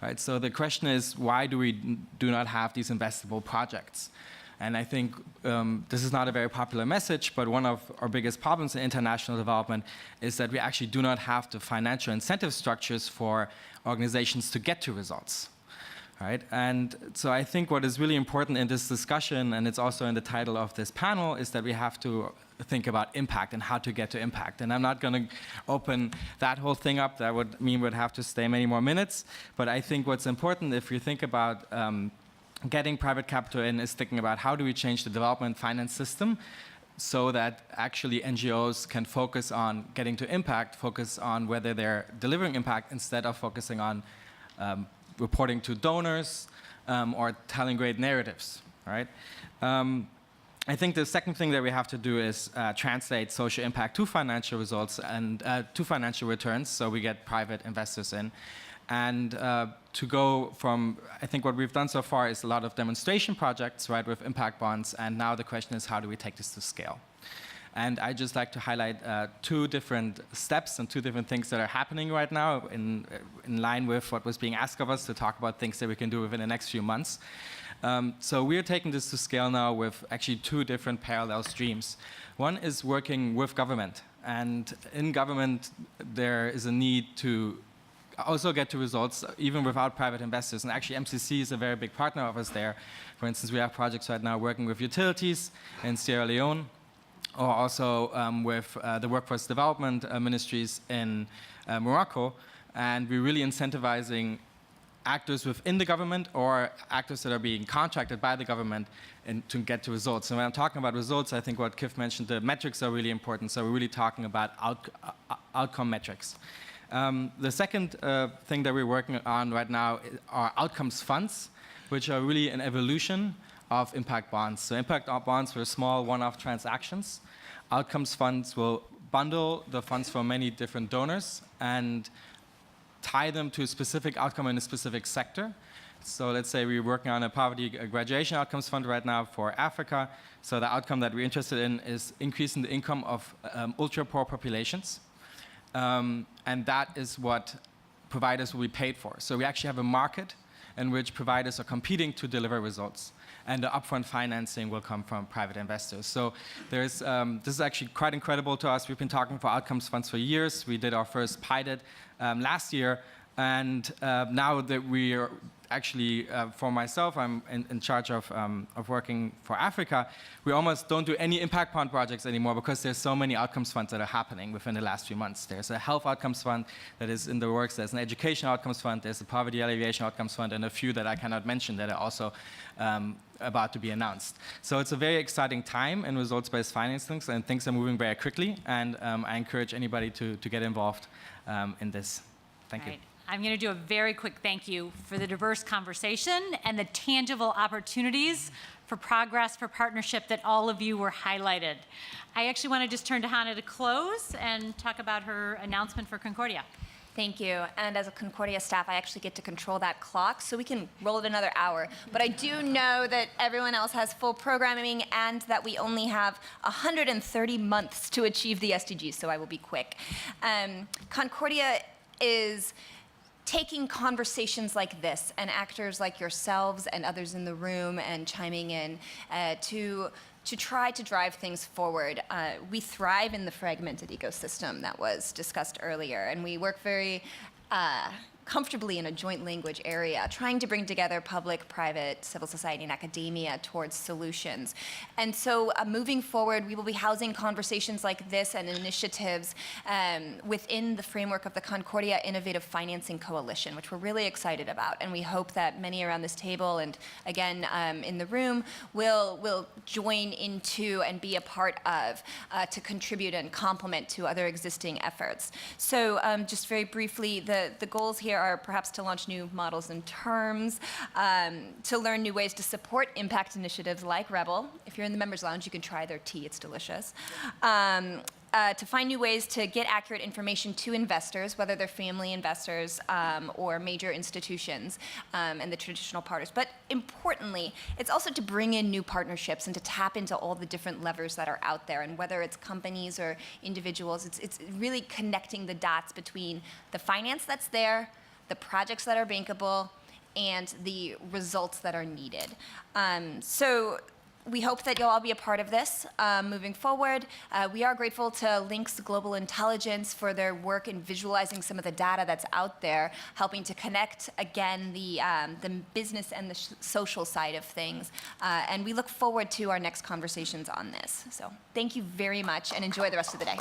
Right? So the question is, why do we do not have these investable projects? And I think this is not a very popular message, but one of our biggest problems in international development is that we actually do not have the financial incentive structures for organizations to get to results. Right? And so I think what is really important in this discussion, and it's also in the title of this panel, is that we have to think about impact and how to get to impact. And I'm not going to open that whole thing up. That would mean we'd have to stay many more minutes. But I think what's important, if you think about getting private capital in, is thinking about how do we change the development finance system so that actually NGOs can focus on getting to impact, focus on whether they're delivering impact instead of focusing on reporting to donors or telling great narratives, right? I think the second thing that we have to do is translate social impact to financial results and to financial returns so we get private investors in. And to go from, I think what we've done so far is a lot of demonstration projects, right, with impact bonds, and now the question is how do we take this to scale? And I'd just like to highlight two different steps and two different things that are happening right now in line with what was being asked of us to talk about things that we can do within the next few months. So we're taking this to scale now with actually two different parallel streams. One is working with government. And in government, there is a need to also get to results even without private investors. And actually, MCC is a very big partner of us there. For instance, we have projects right now working with utilities in Sierra Leone, or also with the workforce development ministries in Morocco. And we're really incentivizing actors within the government or actors that are being contracted by the government to get to results. And when I'm talking about results, I think what Kif mentioned, the metrics are really important. So we're really talking about outcome metrics. The second thing that we're working on right now are outcomes funds, which are really an evolution of impact bonds. So impact bonds were small one-off transactions. Outcomes funds will bundle the funds from many different donors and tie them to a specific outcome in a specific sector. So let's say we're working on a poverty graduation outcomes fund right now for Africa. So the outcome that we're interested in is increasing the income of ultra-poor populations. And that is what providers will be paid for. So we actually have a market in which providers are competing to deliver results. And the upfront financing will come from private investors. So there's, this is actually quite incredible to us. We've been talking for outcomes funds for years. We did our first pilot last year. And now that we are actually, for myself, I'm in charge of working for Africa, we almost don't do any impact bond projects anymore because there's so many outcomes funds that are happening within the last few months. There's a health outcomes fund that is in the works. There's an education outcomes fund. There's a poverty alleviation outcomes fund, and a few that I cannot mention that are also about to be announced. So it's a very exciting time in results-based financing, and things are moving very quickly. And I encourage anybody to get involved in this. Thank you. I'm going to do a very quick thank you for the diverse conversation and the tangible opportunities for progress, for partnership that all of you were highlighted. I actually want to just turn to Hannah to close and talk about her announcement for Concordia. Thank you. And as a Concordia staff, I actually get to control that clock, so we can roll it another hour. But I do know that everyone else has full programming and that we only have 130 months to achieve the SDGs, so I will be quick. Concordia is taking conversations like this and actors like yourselves and others in the room and chiming in to try to drive things forward. We thrive in the fragmented ecosystem that was discussed earlier, and we work very comfortably in a joint language area, trying to bring together public, private, civil society, and academia towards solutions. And so moving forward, we will be housing conversations like this and initiatives within the framework of the Concordia Innovative Financing Coalition, which we're really excited about. And we hope that many around this table and, again, in the room will join into and be a part of to contribute and complement to other existing efforts. So just very briefly, the goals here are perhaps to launch new models and terms, to learn new ways to support impact initiatives like Rebel. If you're in the members lounge, you can try their tea, it's delicious. To find new ways to get accurate information to investors, whether they're family investors or major institutions and the traditional partners. But importantly, it's also to bring in new partnerships and to tap into all the different levers that are out there. And whether it's companies or individuals, it's really connecting the dots between the finance that's there, the projects that are bankable, and the results that are needed. So we hope that you'll all be a part of this moving forward. We are grateful to Links Global Intelligence for their work in visualizing some of the data that's out there, helping to connect, again, the business and the social side of things. And we look forward to our next conversations on this. So thank you very much, and enjoy the rest of the day.